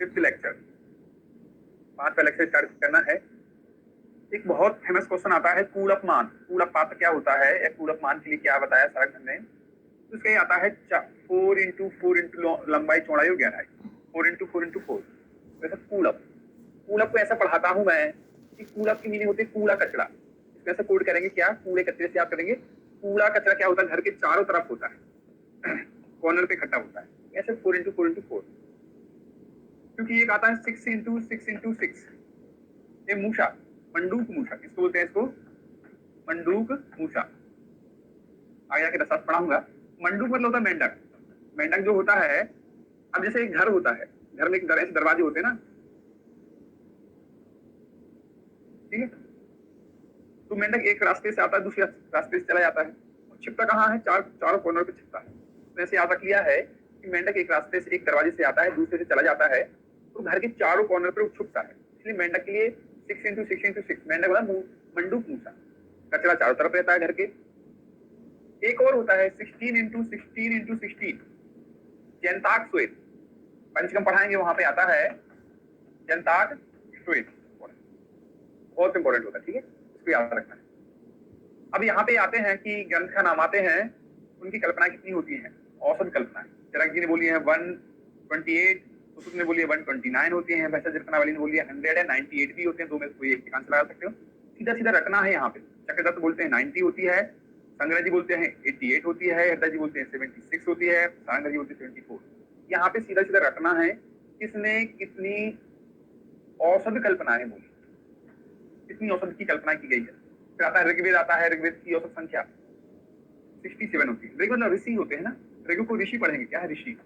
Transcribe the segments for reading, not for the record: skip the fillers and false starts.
Fifth lecture, 5वां lecture start करना है। एक बहुत फेमस क्वेश्चन आता है कूलअप मान, कूलअप पात्र क्या होता है या कूलअप मान के लिए क्या बताया सारंगधर ने। तो इसका ये आता है 4x4 लंबाई चौड़ाई और गहराई, 4x4 वैसे कूलअप। कूलअप को ऐसा पढ़ाता हूं मैं कि कूलअप की मीनिंग होती है कूड़ा कचरा। इसमें ऐसा कोड करेंगे क्या, कूड़े कचरे से आप करेंगे। कूड़ा कचरा क्या होता है, घर के चारों तरफ होता है, कॉर्नर पे इकट्ठा होता है। ऐसे 4x4 क्योंकि एक आता है 6x6x6, ये मूषा, मंडूक मूषा किसको बोलते हैं, इसको मंडूक मूषा। आगे जाके दशा पढ़ाऊंगा। मंडूक मतलब होता है मेंढक। मेंढक जो होता है, अब जैसे एक घर होता है, घर में एक दरवाजे होते हैं ना, ठीक है। तो मेंढक एक रास्ते से आता है, दूसरे रास्ते से चला जाता है, छिपता कहाँ है, चारों कॉर्नर पे छिपता है। तो ऐसे याद रख लिया है कि मेंढक एक रास्ते से, एक दरवाजे से आता है, दूसरे से चला जाता है, तो घर के चारों कॉर्नर पे छुपता है। इसलिए मेंढक के लिए 6x6x6 मेंढक वाला मंडूक मूसा, कचरा चारों तरफ रहता है घर के। एक और होता है 16x16x16 जंताक श्वेत, पंचकम पढ़ाएंगे वहां पे आता है जंताक श्वेत, बहुत इंपॉर्टेंट होता है, ठीक है, इसको याद रखना है। अब यहाँ पे आते हैं कि ग्रंथ का नाम आते हैं, उनकी कल्पना कितनी होती है, औसत कल्पना। चरक जी ने बोली है 128, उसुत ने बोली है 129 होती है, वैसे जितना वाली ने बोली है 100 है, 98 भी होते हैं, दो में से कोई एक आंसर लगा सकते हो। सीधा सीधा रखना है। यहाँ पे चक्रदत्त बोलते हैं 90 होती है, संग्रह जी बोलते हैं 88 होती है, हृदय जी बोलते हैं 76 होती है, सारंग जी बोलते हैं 74। यहाँ पे सीधा सीधा रखना है किसने कितनी औसत कल्पनाएं बोली, कितनी औसत की कल्पना की गई है। फिर आता है ऋग्वेद, आता है ऋग्वेद की औसत संख्या 67 होती है। ऋग्वेद मतलब ऋषि होते हैं ना, ऋग्वेद को ऋषि पढ़ेंगे, क्या है ऋषि,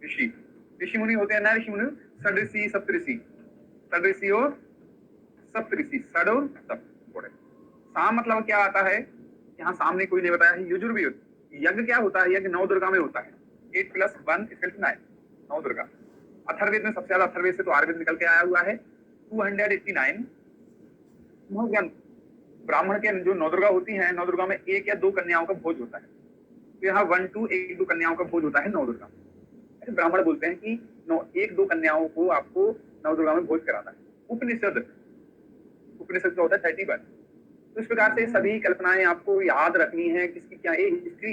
ऋषि ऋषि मुनि होते हैं ना, ऋषि मुनि षड्ऋषि सप्तऋषि, षड्ऋषि और सप्तऋषि, षड और सप्त। साम मतलब क्या आता है, यहाँ सामने कोई नहीं बताया है, यजुर्वेद। यज्ञ क्या होता है, यज्ञ 9 दुर्गा में होता है, 8 + 1 = 9, 9 दुर्गा। अथर्ववेद में सबसे ज्यादा, अथर्ववेद से तो आयुर्वेद निकल के आया हुआ है, 289 ग्रंथ। ब्राह्मण के जो 9 दुर्गा होती हैं, 9 दुर्गा में 1 या 2 कन्याओं का भोज होता है। तो यहाँ 1 2 1 2 कन्याओं का भोज होता है 9 दुर्गा। ब्राह्मण बोलते हैं कि 1 2 कन्याओं को आपको 9 दुर्गा में भोज कराना है। उपनिषद, उपनिषद का होता है 31। तो इस प्रकार से सभी कल्पनाएं आपको याद रखनी है, किसकी क्या। ये हिस्ट्री,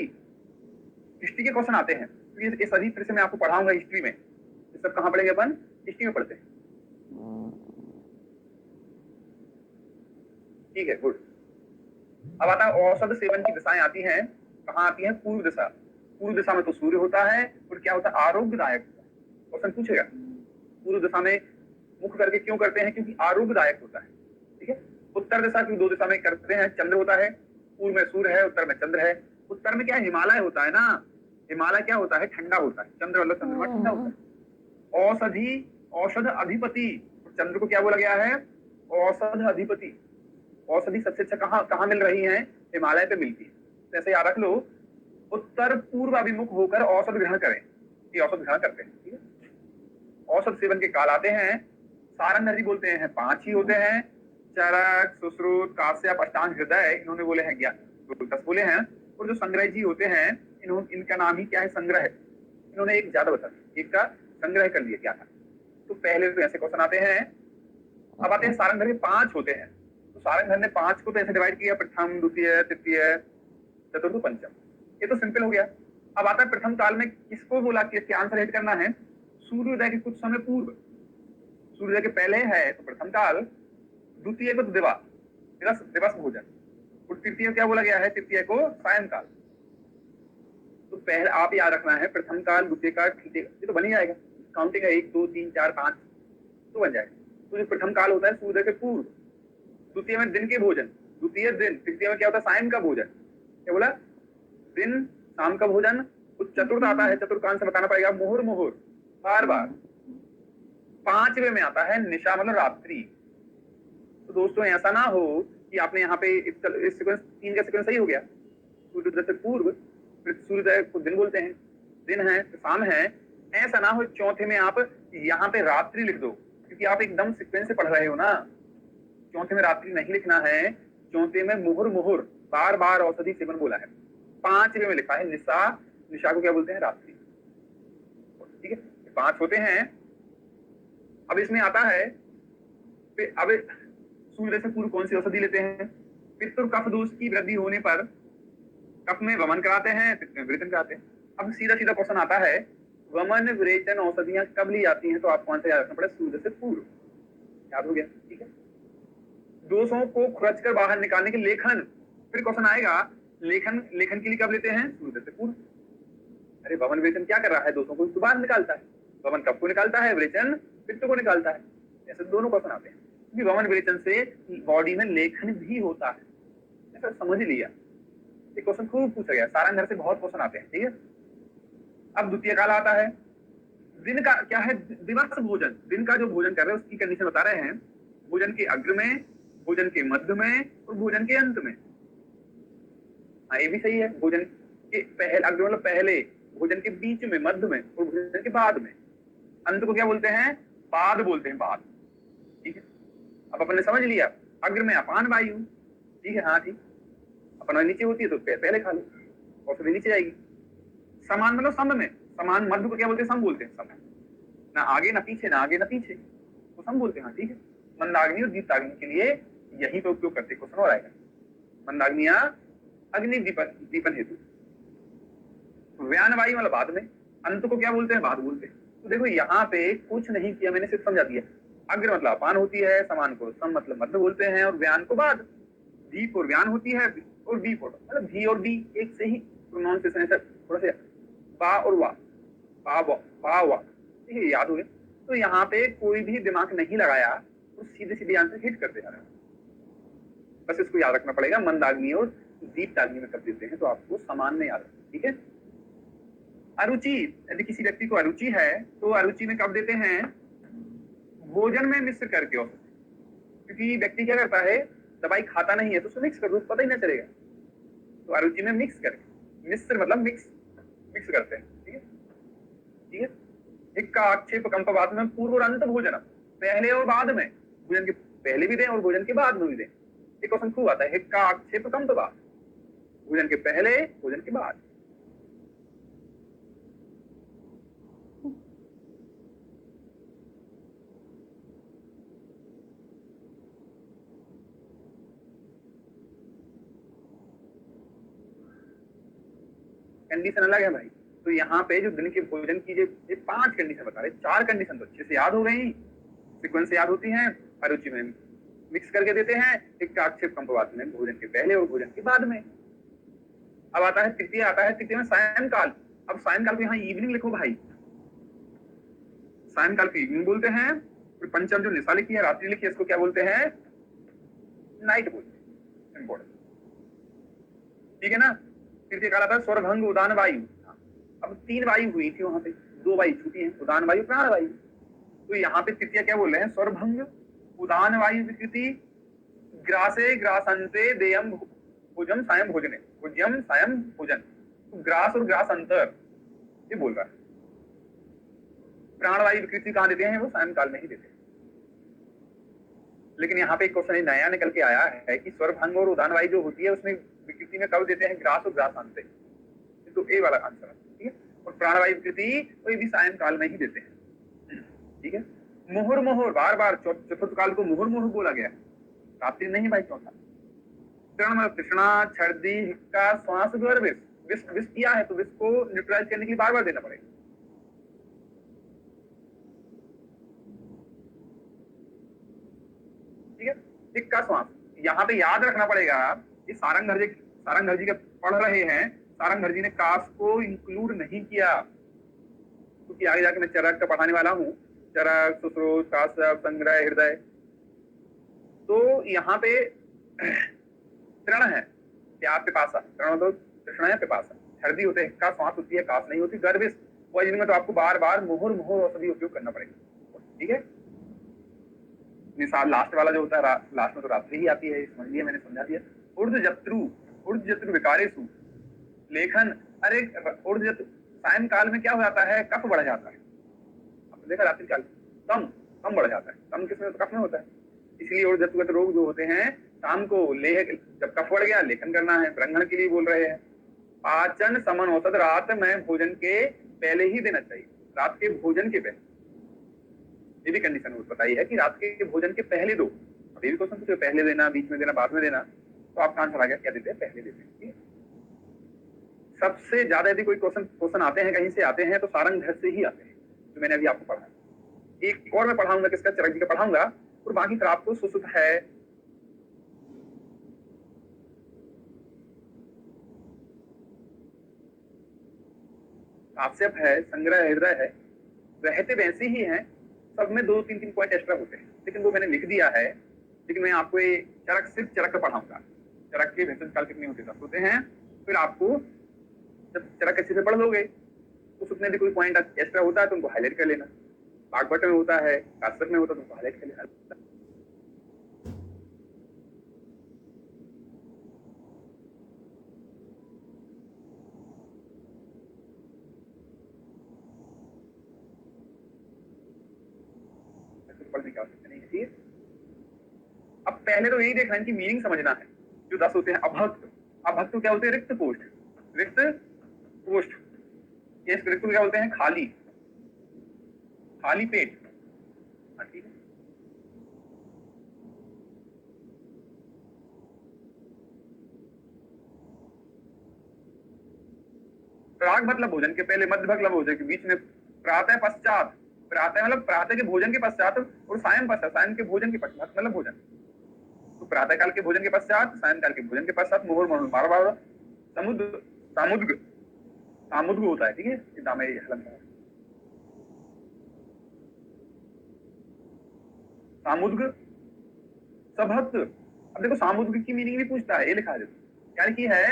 हिस्ट्री के क्वेश्चन आते हैं, तो ये सभी फिर से मैं आपको पढ़ाऊंगा हिस्ट्री में। ये सब कहाँ पढ़ेंगे अपन, हिस्ट्री में पढ़ते हैं, ठीक है, गुड। अब आता है औसत सेवन की दिशाएं आती हैं, कहाँ आती है, पूर्व दिशा। पूर्व दिशा में तो सूर्य होता है, और क्या होता है, आरोग्यदायक। क्वेश्चन पूछेगा पूर्व दिशा में मुख करके क्यों करते हैं, क्योंकि आरोग्यदायक होता है, ठीक है। उत्तर दिशा की 2 दिशा में करते हैं, चंद्र होता है, पूर्व में सूर्य है, उत्तर में चंद्र है। उत्तर में क्या है, हिमालय होता है ना, हिमालय क्या होता है, ठंडा होता है, चंद्र मतलब चंद्रमा ठंडा होता है। औषधि, औषध अधिपति, चंद्र को क्या बोला गया है, औषध अधिपति। औषधि सबसे अच्छा कहाँ मिल रही है, हिमालय पे मिलती है। जैसे याद रख लो, उत्तर पूर्व अभिमुख होकर औषध ग्रहण करें, ये औषध ग्रहण करते हैं, ठीक है। औषध सेवन के काल आते हैं, सारंग जी बोलते हैं 5 ही होते हैं, चरक, सुश्रुत, काश्यप, अष्टांग, हृदय, इन्होंने बोले हैं 10 बोले हैं। और जो संग्रह जी होते हैं, इनका नाम ही क्या है, संग्रह। इन्होंने एक ज्यादा बता दिया, एक का संग्रह कर लिया क्या था। तो पहले तो ऐसे क्वेश्चन आते हैं। अब आते हैं सारंग के 5 होते हैं, तो सारंग ने 5 को तो ऐसे डिवाइड किया, प्रथम, द्वितीय, तृतीय, चतुर्थ, पंचम। ये तो सिंपल हो गया। अब आता है प्रथम काल में किसको बोला कि इसके आंसर हिट करना है, सूर्योदय के कुछ समय पूर्व, सूर्योदय के पहले है तो प्रथम काल, द्वितीय को दिवस भोजन, और तृतीय क्या बोला गया है, तृतीय को सायंकाल। तो पहले आप याद रखना है, प्रथम काल, द्वितीय काल, तृतीय, ये तो बन ही जाएगा। काउंटिंग है 1 2 3 4 5 तो बन जाएगा। तो जो प्रथम काल होता है सूर्योदय के पूर्व, द्वितीय में दिन के भोजन, द्वितीय दिन, तृतीय में क्या होता है, सायं का भोजन। क्या बोला, दिन शाम का भोजन। चतुर्थ आता है, चतुर्थ काल से बताना पड़ेगा, मुहुर मुहुर, बार बार। 5वें में आता है निशा मतलब रात्रि। तो दोस्तों ऐसा ना हो कि आपने यहाँ पे इस सीक्वेंस 3 का सीक्वेंस सही हो गया, सूर्योदय से पूर्व, फिर सूर्योदय को दिन बोलते हैं, दिन है, शाम है। ऐसा ना हो चौथे में आप यहाँ पे रात्रि लिख दो, क्योंकि आप एकदम सीक्वेंस से पढ़ रहे हो ना। चौथे में रात्रि नहीं लिखना है, चौथे में मुहुर मुहुर, बार बार औषधि सेवन बोला है। 5वें में लिखा है निशा, निशा को क्या बोलते हैं, रात्रि, ठीक है। 5 होते हैं, अब इसमें आता है, अब सूर्योदय से पूर्व कौन सी औषधि लेते हैं? पित्त और कफ दोष की वृद्धि होने पर कफ में वमन कराते हैं, पित्त में विरेचन कराते हैं। अब सीधा सीधा क्वेश्चन आता है, वमन विरेचन औषधियां कब ली जाती हैं? तो आपको आंसर याद रखना पड़ेगा सूर्योदय से पूर्व। याद हो गया? ठीक है। दोषों को खुरच कर बाहर निकालने के लेखन, फिर क्वेश्चन आएगा लेखन, लेखन के लिए कब लेते हैं? सूर्योदय से पूर्व। अरे वमन विरेचन क्या कर रहा है? दोषों को बाहर निकालता है। वमन कब को निकालता है? विरेचन पित्त को निकालता है। ऐसे दोनों क्वेश्चन आते हैं, क्योंकि वमन विरेचन से बॉडी में लेखन भी होता है। ऐसा समझ लिया। ये क्वेश्चन खूब पूछा गया, सारंग घर से बहुत क्वेश्चन आते हैं। ठीक है। अब द्वितीय काल आता है। दिन का क्या है? दिवस भोजन, दिन का जो भोजन कर रहे हैं उसकी कंडीशन बता रहे हैं। भोजन के अग्र में, भोजन के मध्य में और भोजन के अंत में। हाँ ये भी सही है। भोजन के पहले, अग्र मतलब पहले, भोजन के बीच में, मध्य में और भोजन के बाद में। अंत को क्या बोलते हैं? बाद बोलते हैं, बाद। ठीक है। अब अपन ने समझ लिया, अग्र में अपान वायु। ठीक है, हाँ ठीक। अपन नीचे होती है तो पहले खा लो और फिर नीचे जाएगी। समान मतलब सम में, समान मध्य को क्या बोलते हैं? सम बोलते हैं। सम ना आगे ना पीछे, ना आगे ना पीछे, तो सम बोलते हैं। हाँ ठीक है। मंदाग्नि और दीप्ताग्नि के लिए यही तो उपयोग करते। क्वेश्चन और आएगा, मंदाग्निया अग्नि दीपन हेतु। व्यान वायु मतलब बाद में। अंत को क्या बोलते हैं? बाद बोलते हैं। तो देखो यहाँ पे कुछ नहीं किया मैंने, सिर्फ समझा दिया। अग्र मतलब अपान होती है, समान को सम मतलब मध्य बोलते हैं और व्यान को बाद। दीप और व्यान होती है और दीप और मतलब भी और डी एक से ही प्रोनाउंसिएशन है, थोड़ा सा बा और वा, बा वा। ठीक है, याद हो गया। तो यहाँ पे कोई भी दिमाग नहीं लगाया, तो सीधे सीधे आंसर हिट करते जा रहे हैं। बस इसको याद रखना पड़ेगा, मंदाग्नि और दीप्ताग्नि में कर देते हैं तो आपको समान में याद रखना। ठीक है। अरुचि, यदि किसी व्यक्ति को अरुचि है तो अरुचि में कब देते हैं? भोजन में मिश्र करके औषधि। क्योंकि व्यक्ति क्या करता है, दवाई खाता नहीं है तो उसको मिक्स कर दो, पता ही ना चलेगा। तो अरुचि में मिक्स करके, मिश्र मतलब मिक्स, मिक्स करते हैं। ठीक है। ठीक है। इक्का आक्षेप कंपवाद में पूर्व और अंत भोजन, पहले और बाद में। भोजन के पहले भी दें और भोजन के बाद में भी दें। एक क्वेश्चन खूब आता है, इक्का आक्षेप कंपवाद, भोजन के पहले, भोजन के बाद। कंडीशन अलग है भाई। तो यहाँ पे जो दिन के भोजन की ये 5 कंडीशन बता रहे, 4 कंडीशन तो अच्छे से याद हो गई, सीक्वेंस से याद होती हैं। अरुचि में मिक्स करके देते हैं, एक आक्षेप कंपवात में भोजन के पहले और भोजन के बाद में। अब आता है तृतीय, आता है तृतीय में सायंकाल। अब सायंकाल को यहाँ इवनिंग लिखो भाई, सायंकाल को इवनिंग बोलते हैं। फिर पंचम जो निशा लिखी है, रात्रि लिखी है, इसको क्या बोलते हैं? नाइट बोलते हैं। इंपॉर्टेंट। ठीक है ना। तृतीय काल आता है स्वरभंग उदान वायु। अब 3 वायु हुई थी वहां पे, 2 वायु छूटी है, उदान वायु, प्राण वायु। तो यहाँ पे तृतीय क्या बोल रहे हैं? स्वरभंग उदान वायु विकृति ग्रासे ग्रासंते देयम भोजम सायं भोजने, भोज्यम सायं भोजन। तो ग्रास और ग्रास अंतर ये बोल रहा है। प्राण वायु विकृति कहाँ देते हैं? वो सायंकाल में ही देते हैं। लेकिन यहाँ पे एक क्वेश्चन नया निकल के आया है कि स्वरभंग और उदान वायु जो होती है उसमें विकृति में कब देते हैं? ग्रास और ग्रास अंते। तो ए वाला आंसर है। ठीक है। और प्राणवायु विकृति तो ये भी सायंकाल में ही देते हैं। ठीक है। मुहुर मुहुर, बार बार चतुर्थ काल को मुहुर मुहुर बोला गया, रात्रि नहीं भाई। चौथा तृण तृष्णा, छर्दी, हिक्का, श्वास, विष। विष विष किया है तो विष को न्यूट्रलाइज करने के लिए बार बार देना पड़ेगा। ठीक है। हिक्का, श्वास, यहाँ पे याद रखना पड़ेगा कि सारंग जी के पढ़ रहे हैं, सारंग जी ने कास को इंक्लूड नहीं किया, क्योंकि आगे जाके मैं चरक का पढ़ाने वाला हूँ। चरक, सुश्रुत, कासव, संग्रह, हृदय। तो यहाँ पे तृण है, प्यास पिपासा, तृण तो तृष्णा है, पिपासा। छर्दी होते हैं, का श्वास होती है, कास नहीं होती। गर्विश पॉइजनिंग में तो आपको बार बार मुहुर मुहुर औषधि उपयोग करना पड़ेगा। ठीक है। लास्ट वाला जो होता है, लास्ट में तो रात्रि ही आती है, समझ लिया, मैंने समझा दिया। ऊर्ध्व जत्रु विकारेषु लेखन। अरे ऊर्ध्व जत्रु सायंकाल में क्या हो जाता है? कफ बढ़ जाता है। आपने देखा रात्रि काल कम बढ़ जाता है। कम किसमें? तो कफ में होता है। इसलिए ऊर्ध्व जत्रु रोग जो होते हैं, शाम को जब कफ बढ़ गया लेखन करना है, ब्रह्मण के लिए बोल रहे हैं। पाचन समन औसत रात में भोजन के पहले ही देना चाहिए, रात के भोजन के पहले। ये भी कंडीशन बताई है कि रात के भोजन के पहले दो। अब ये भी क्वेश्चन पूछे पहले देना, बीच में देना, बाद में देना, तो आपका आंसर आ गया क्या देते हैं, पहले देते हैं। ठीक है? सबसे ज्यादा यदि कोई क्वेश्चन आते हैं, कहीं से आते हैं, तो सारंग घर से ही आते हैं, जो मैंने अभी आपको पढ़ा। एक और मैं पढ़ाऊंगा, किसका, चरक जी का पढ़ाऊंगा, और बाकी फिर आपको सुसुत है, आक्षेप है, संग्रह हृदय है, रहते वैसे ही हैं, सब में 2-3 पॉइंट एक्स्ट्रा होते हैं, लेकिन वो मैंने लिख दिया है। लेकिन मैं आपको ये चरक, सिर्फ चरक का पढ़ाऊंगा। चरक के भेषज काल कितने होते, 10 होते हैं। फिर आपको जब चरक अच्छे से पढ़ लोगे तो उसमें भी कोई पॉइंट एक्स्ट्रा होता है तो उनको हाईलाइट कर लेना। भागवत में होता है, काश्यप में होता है, तो उनको हाईलाइट कर लेना। पढ़ने की आवश्यकता नहीं है। ठीक है? अब पहले तो यही देखना है कि मीनिंग समझना है। जो 10 होते हैं अभक्त, अभक्त क्या होते हैं, रिक्त पोस्ट, रिक्त पोस्ट। ये रिक्त क्या बोलते हैं, खाली, खाली पेट। ठीक है? प्राग मतलब भोजन के पहले, मध्य मतलब भोजन के बीच में, प्रातः पश्चात, प्रातः मतलब प्रातः के भोजन के पश्चात, और सायं पश्चात, सायं के भोजन के पश्चात मतलब भोजन। तो प्रातः काल के भोजन के पश्चात, सायं काल के भोजन के पश्चात, मुहुर मुहुर बारह बारह, समुद्र, सामुद्र, सामुद्र होता है। ठीक है? सामुद्र, सभक्त। अब देखो सामुद्र की मीनिंग भी पूछता है, ये लिखा है क्या लिखी है,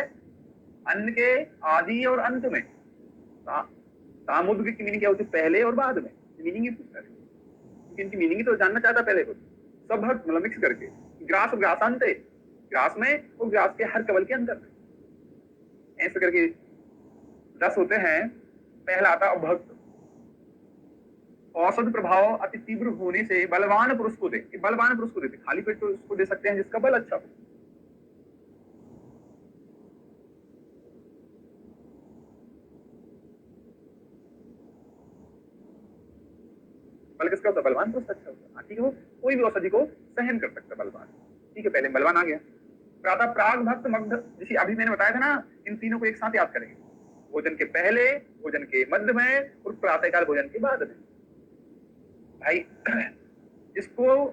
अन्न के आदि और अंत में। सामुद्र की मीनिंग क्या होती है, पहले और बाद में। मीनिंग ही पूछता है, क्योंकि इनकी मीनिंग ही तो जानना चाहता पहले को। सभक्त मतलब मिक्स करके, ग्रास और ग्रासांत, ग्रास में और ग्रास के हर कवल के अंदर में, ऐसे करके 10 होते हैं। पहला आता अभक्त, औषध प्रभाव अति तीव्र होने से बलवान पुरुष को दे। बलवान पुरुष को देते, खाली पेट तो उसको दे सकते हैं जिसका बल अच्छा हो। बल किसका होता है, बलवान पुरुष अच्छा होता है। ठीक है? वो कोई भी औषधि को सहन कर सकता है, बलवान। ठीक है? पहले बलवान आ गया। प्रातः प्राग भक्त मग्ध, जैसे अभी मैंने बताया था ना, इन तीनों को एक साथ याद करेंगे। भोजन के पहले, भोजन के मध्य में, और प्रातःकाल भोजन के बाद में। भाई इसको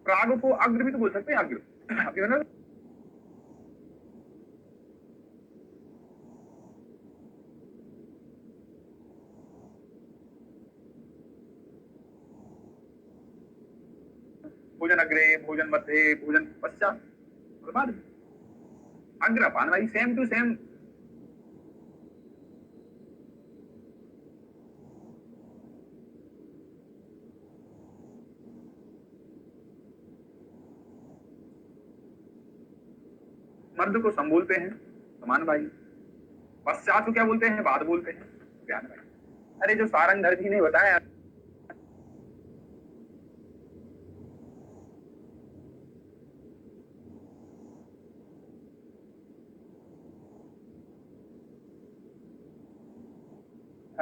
प्राग को अग्र भी तो बोल सकते हैं, अग्र भोजन अग्रे, भोजन मध्य, भोजन पश्चात, बाद में। अग्र अपान भाई सेम टू सेम। मर्द को सम बोलते हैं, समान भाई। पश्चात को क्या बोलते हैं, बाद बोलते हैं, ज्ञान भाई। अरे जो सारंगधर जी ने बताया,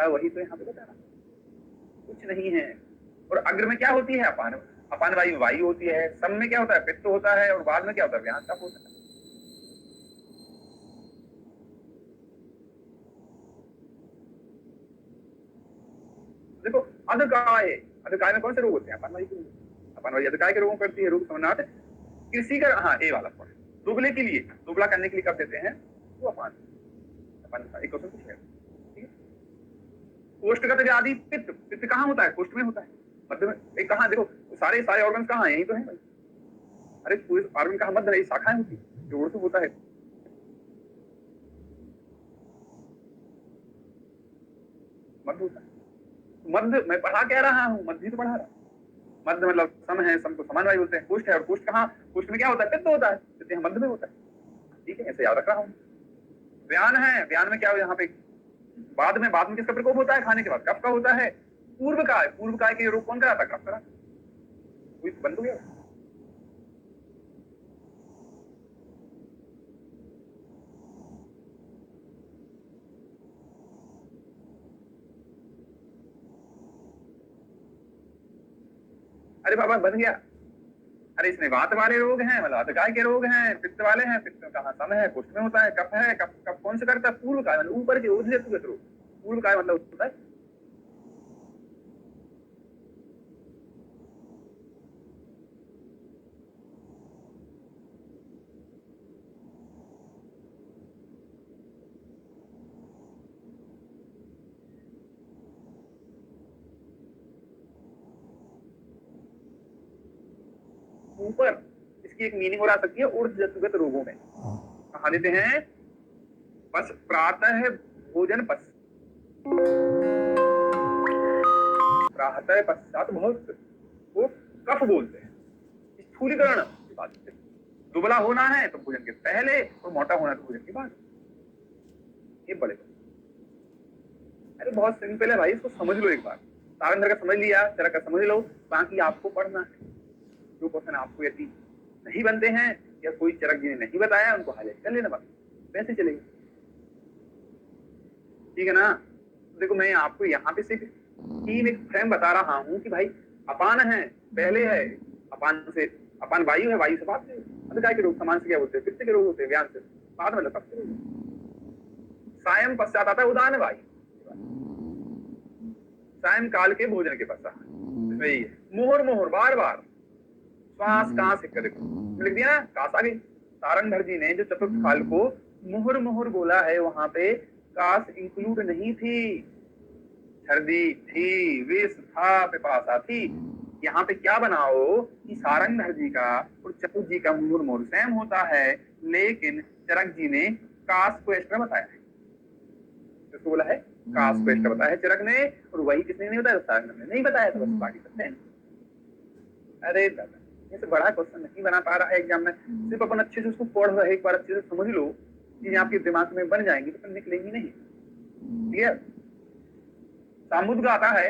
वही तो यहाँ पे बता रहा, कुछ नहीं है। और अग्र में क्या होती है, अपान, अपान वायु वायु होती है। सम में क्या होता है, पित्त होता है, और बाद में क्या होता है, व्यान तप होता है। देखो अधकाय, अधकाय में कौन से रोग होते हैं, अपान वायु के रोग। अपान वायु अधकाय के रोगों करती है, रोग समनाट। कृषि का, हाँ ए वाला पॉइंट, दुबले के लिए, दुबला करने के लिए कब देते हैं, वो अपान, अपान एक क्वेश्चन पूछ है। ठीक है? कोष्ठगत व्याधि, पित्त, पित्त कहाँ होता है, कोष्ठ में होता है, मध्य में। एक कहाँ देखो, सारे सारे ऑर्गन कहाँ है, यही तो है भाई। अरे पूरे ऑर्गन कहाँ, मध्य है, शाखाएं होती है, जोड़ तो होता है। मध्य होता है, मध्य मैं पढ़ा कह रहा हूँ, मध्य तो पढ़ा रहा। मध्य मतलब सम है, सम को समान वायु बोलते हैं। कुष्ठ है, और कुष्ठ कहाँ, कुष्ठ में क्या होता है, पित्त होता है, पित्त यहाँ मध्य में होता है। ठीक है? ऐसे याद रख रहा हूँ। व्यान है, व्यान में क्या हो, यहाँ पे बाद में किसका प्रकोप होता है, खाने के बाद कफ का होता है। पूर्व काय, पूर्व काय के रोग कौन कराता है, कफ कराता है। बंद हो गया। अरे बाबा बन गया। अरे इसमें वात वाले रोग हैं, मतलब वातकाय के रोग हैं, पित्त वाले हैं, पित्त कहाँ सम है, कुष्ठ में होता है, कफ है, कफ कफ कौन से करता है, पूर्व काय, मतलब ऊपर के ऊर्ध्वगत रोग। पूर्व काय मतलब होता है ऊपर। इसकी एक मीनिंग और आ सकती है ऊर्ध्वगत रोगों में। कहा देते हैं बस प्रातः भोजन प्रातः पश्चात बहुत, वो कफ बोलते हैं। स्थूलीकरण की बात है। दुबला होना है तो भोजन के पहले, और मोटा होना है तो भोजन के बाद। ये बड़े, अरे बहुत सिंपल है भाई, इसको समझ लो एक बार। सारंग का समझ लिया, चरक का समझ लो, बाकी आपको पढ़ना है। जो क्वेश्चन आपको यदि नहीं बनते हैं या कोई चरक जी ने नहीं बताया, उनको हाईलाइट कर लेना, बाकी वैसे चलेगा। ठीक है ना। देखो मैं आपको यहाँ पे सिर्फ तीन एक फ्रेम बता रहा हूँ कि भाई अपान है पहले है, अपान से अपान वायु है, वायु से बात है, अंधकार के रोग, समान से क्या होते हैं, पित्त के रोग होते हैं, व्यान से बाद में लपक के रोग। सायं पश्चात आता है उदान वायु, सायं काल के भोजन के पश्चात वही है। मोहर मोहर बार बार श्वास कांस लिख दिया ना, कास आ गई। तारंगधर जी ने जो चतुर्थ काल को मोहर मोहर बोला है, वहां पे कास इंक्लूड नहीं थी। सर्दी थी, विष था, पिपासा थी। यहाँ पे क्या बनाओ कि सारंगधर जी का और चतुर्थ जी का मोहर मोहर सेम होता है, लेकिन चरक जी ने कास को एक्स्ट्रा बताया है। तो बोला है कास को एक्स्ट्रा बताया है चरक ने, और वही किसने नहीं बताया, सारंगधर ने नहीं बताया, तो बस बाकी सब सेम। अरे दादा ये बड़ा क्वेश्चन नहीं बना पा रहा है एग्जाम में, सिर्फ अपन अच्छे से उसको पढ़ रहे, एक बार अच्छे से समझ लो, चीजें आपके दिमाग में बन जाएंगी, तो निकलेंगी नहीं। क्लियर। सामुद्र आता है,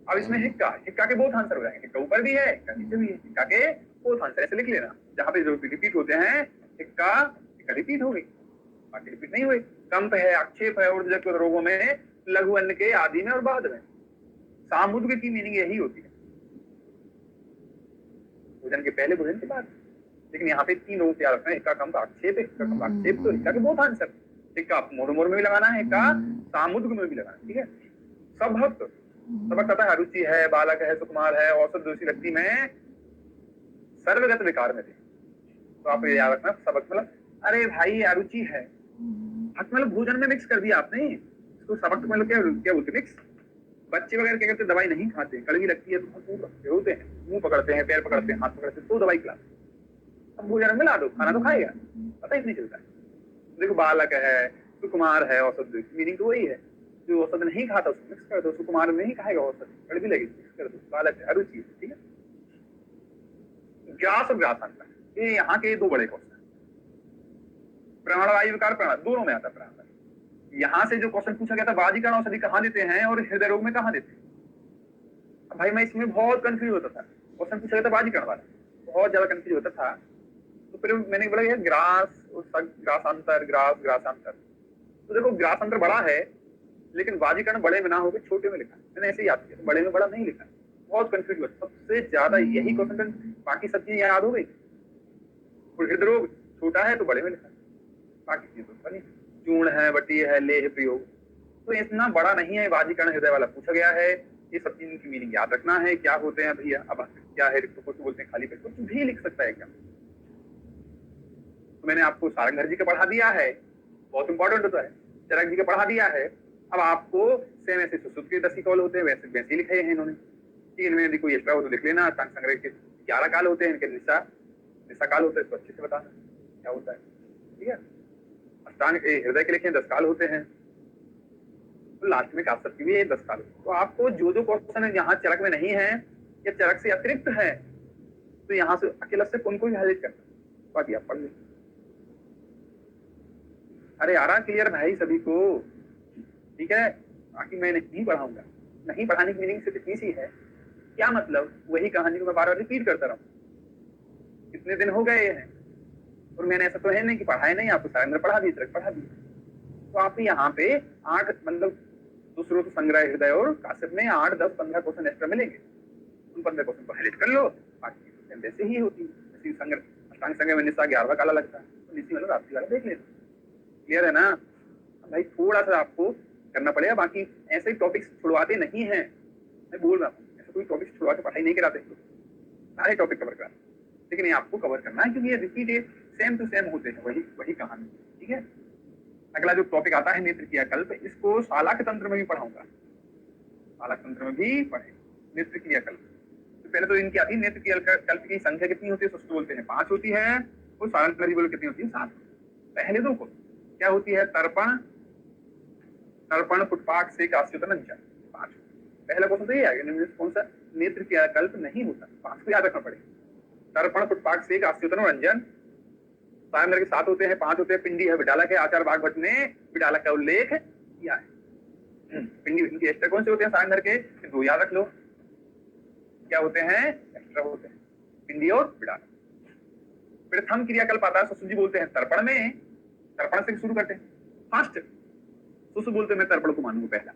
अब इसमें हिक्का, हिक्का के बहुत आंसर हो जाएंगे, हिक्का ऊपर भी है, हिक्का नीचे भी है, हिक्का के बहुत आंसर ऐसे लिख लेना। जहां पे जो रिपीट होते हैं हिक्का, हिक्का रिपीट हो गई, बाकी रिपीट नहीं हुए। कंप है, आक्षेप है, ऊर्ध्वगत रोगों में, लघु अन्न के आदि में और बाद में। सामुद्र की मीनिंग यही होती है, भोजन के पहले, भोजन के बाद। लेकिन यहाँ पे तीन रोग तैयार रखना है, हिक्का कंप आक्षेप, हिक्का कंप आक्षेप, तो हिक्का के बहुत आंसर। हिक्का मोर मोर में भी लगाना है, हिक्का सामुद्र में भी लगाना है। ठीक है। सबक, सबक पता है, अरुचि है, बालक है, सुकुमार है, औसत दूसरी व्यक्ति में सर्वगत विकार में थे। तो आप याद रखना सबक मतलब, अरे भाई अरुचि है, मतलब भोजन में मिक्स कर दिया आपने इसको। सबक मतलब क्या क्या बोलते, मिक्स। बच्चे वगैरह क्या करते, दवाई नहीं खाते, कड़वी लगती है तो रोते हैं, मुंह पकड़ते हैं, पैर पकड़ते हैं, हाथ पकड़ते हैं, तो दवाई खिलाते। अब भोजन में मिला दो, खाना तो खाएगा, पता ही नहीं चलता है। देखो बालक है, सुकुमार है, औसत मीनिंग तो वही है, जो औसत नहीं खाता उसको मिक्स कर दो, सुकुमार नहीं खाएगा औसत, कड़वी लगेगी, मिक्स कर दो, बालक है, अरुचि। ठीक है। ग्रास और ग्रासांतर, ये यहाँ के दो बड़े क्वेश्चन। प्राणवायु विकार प्राण दोनों में आता है। प्राण यहाँ से जो क्वेश्चन पूछा गया था, बाजीकरण औषधि कहाँ देते हैं और हृदय रोग में कहाँ देते हैं। भाई मैं इसमें बहुत कंफ्यूज होता था, क्वेश्चन पूछा गया था बाजीकरण वाला, बहुत ज्यादा कंफ्यूज होता था। तो फिर मैंने बोला ग्रास ग्रासांतर, ग्रास ग्रासांतर। तो देखो ग्रासांतर बड़ा है, लेकिन बाजीकरण बड़े में ना होकर छोटे में लिखा, मैंने ऐसे ही याद किया, बड़े में बड़ा नहीं लिखा। बहुत कंफ्यूज हुआ, सबसे ज्यादा यही क्वेश्चन। बाकी सब चीजें याद हो गई, हृदय रोग छोटा है तो बड़े में लिखा, बाकी चीजें नहीं। चूर्ण है, बटी है, लेह प्रयोग, तो इतना बड़ा नहीं है। बाजीकरण हृदय वाला पूछा गया है, ये सब चीज की मीनिंग याद रखना है, क्या होते हैं भैया। अब क्या है, कुछ बोलते हैं खाली पेट, कुछ भी लिख सकता है एग्जाम। तो मैंने आपको सारंगधर जी का पढ़ा दिया है, बहुत इंपॉर्टेंट होता है। चरक जी का पढ़ा दिया है। अब आपको सेम ऐसे सुश्रुत के 10 कॉल होते हैं, वैसे वैसे लिखे हैं इन्होंने। इनमें यदि कोई एक्स्ट्रा हो तो लिख लेना। अंग संग्रह के 11 काल होते हैं, इनके निशा काल होता है, इसको अच्छे से बताना क्या होता है। ठीक है। अष्टांग हृदय के लिखे 10 काल होते हैं, तो लास्ट में कासर की भी 10 काल। तो आपको जो जो क्वेश्चन है यहाँ चरक में नहीं है या चरक से अतिरिक्त है, तो यहाँ से अकेला से उनको भी हाईलाइट करना, बाकी आप पढ़ लें। अरे आ रहा क्लियर भाई सभी को? ठीक है। बाकी मैं नहीं पढ़ाऊंगा, नहीं पढ़ाने की मीनिंग सिर्फ इतनी सी है। क्या मतलब, वही कहानी को मैं बार बार रिपीट करता रहूं। कितने दिन हो गए हैं, और मैंने ऐसा तो है नहीं कि पढ़ाए नहीं, आपको सारे पढ़ा दिए, पढ़ा दिए। तो आप यहाँ पे 8 मतलब दूसरों तो संग्रह हृदय और काश्यप में 8, 10, 15 क्वेश्चन एक्स्ट्रा मिलेंगे। उन 15 क्वेश्चन को हाईलाइट कर लो, बाकी क्वेश्चन वैसे ही होती है। जैसे संग्रह अष्टांग संग्रह में निशा 11वां काला लगता है, तो निशी वाला रात्रि वाला देख लेना। क्लियर है ना भाई? थोड़ा सा आपको करना पड़ेगा, बाकी ऐसे ही टॉपिक्स छुड़वाते नहीं है, मैं बोल रहा हूँ ऐसा कोई टॉपिक्स छुड़वा के पढ़ाई नहीं कराते, सारे टॉपिक कवर कराते, लेकिन ये आपको कवर करना है क्योंकि ये रिपीटेड सेम टू सेम होते हैं, वही वही कहानी। ठीक है, अगला जो टॉपिक आता है नेत्र क्रिया कल्प, इसको शालाक्य तंत्र में भी पढ़ाऊंगा, शालाक्य तंत्र में भी पढ़े नेत्र क्रिया कल्प। तो पहले तो इनकी आती है नेत्र क्रिया कल्प की संख्या कितनी होती है, तो बोलते हैं 5 होती है, और सारंग बोलो कितनी होती है, 7। पहले दो को क्या होती है, तर्पण, तर्पण पुटपाक से आस्युतन अंजन, 5। पहला क्वेश्चन तो ये आ गया, कौन सा नेत्र क्रिया कल्प नहीं होता, 5 को याद रखना पड़ेगा। तर्पण पुटपाक से आस्युतन और अंजन, सारंग के 7 होते हैं, 5 होते हैं। पिंडी है विडालक है, आचार्य बागभट्ट ने विडालक का उल्लेख किया है। पिंडी इनके एक्स्ट्रा कौन से होते हैं सारंग के, 2 याद रख लो, क्या होते हैं, एक्स्ट्रा होते हैं, पिंडी और विडालक। प्रथम क्रियाकल्प आता है, सुसु जी बोलते हैं तर्पण में, तर्पण से शुरू करते हैं फर्स्ट। सुसु बोलते हैं मैं तर्पण को मानूंगा पहला,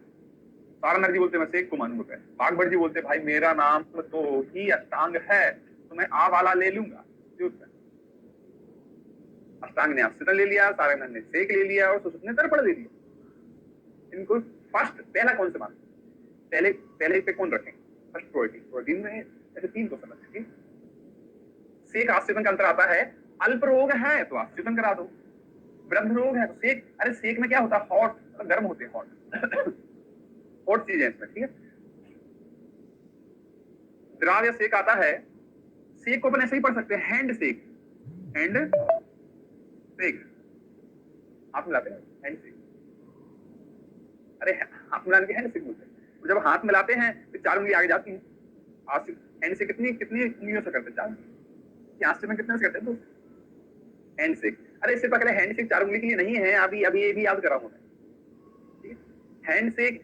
सारंग जी बोलते हैं मैं सेक को मानूंगा पहला, बागभट्ट जी बोलते हैं भाई मेरा नाम तो ही अष्टांग है तो मैं आ वाला ले लूंगा। अष्टांग ने आस्युतन ले लिया, सारंग ने सेक ले लिया, और सुसु ने तर्पण ले लिया। इनको फर्स्ट पहला कौन से मान, पहले पे कौन रखें, फर्स्ट प्रोटीन में ऐसे 3 को समझ लीजिए। सेक आस्युतन का अंतर आता है, अल्प रोग है तो आस्युतन करा दो, वृद्ध रोग है तो सेक। अरे सेक में क्या होता है, हॉट, गर्म होते हैं, हॉट हॉट चीज है इसमें। ठीक है, द्राव या सेक आता है, सेक को अपन ऐसे ही पढ़ सकते हैं, हैंड सेक, हैंड सेक, हाथ मिलाते हैं हैंड सेक। अरे हाथ मिलाने के हैंड सेक बोलते हैं, जब हाथ मिलाते हैं तो 4 उंगली आगे जाती है। हैंड सेक कितनी कितनी उंगलियों से करते हैं, 4 उंगली, में कितने से करते हैं, 2 हैंड सेक। अरे इससे पहले हैंड सेक 4 उंगली के लिए नहीं है, अभी अभी ये भी याद करा हूं मैं। ठीक है, हैंड सेक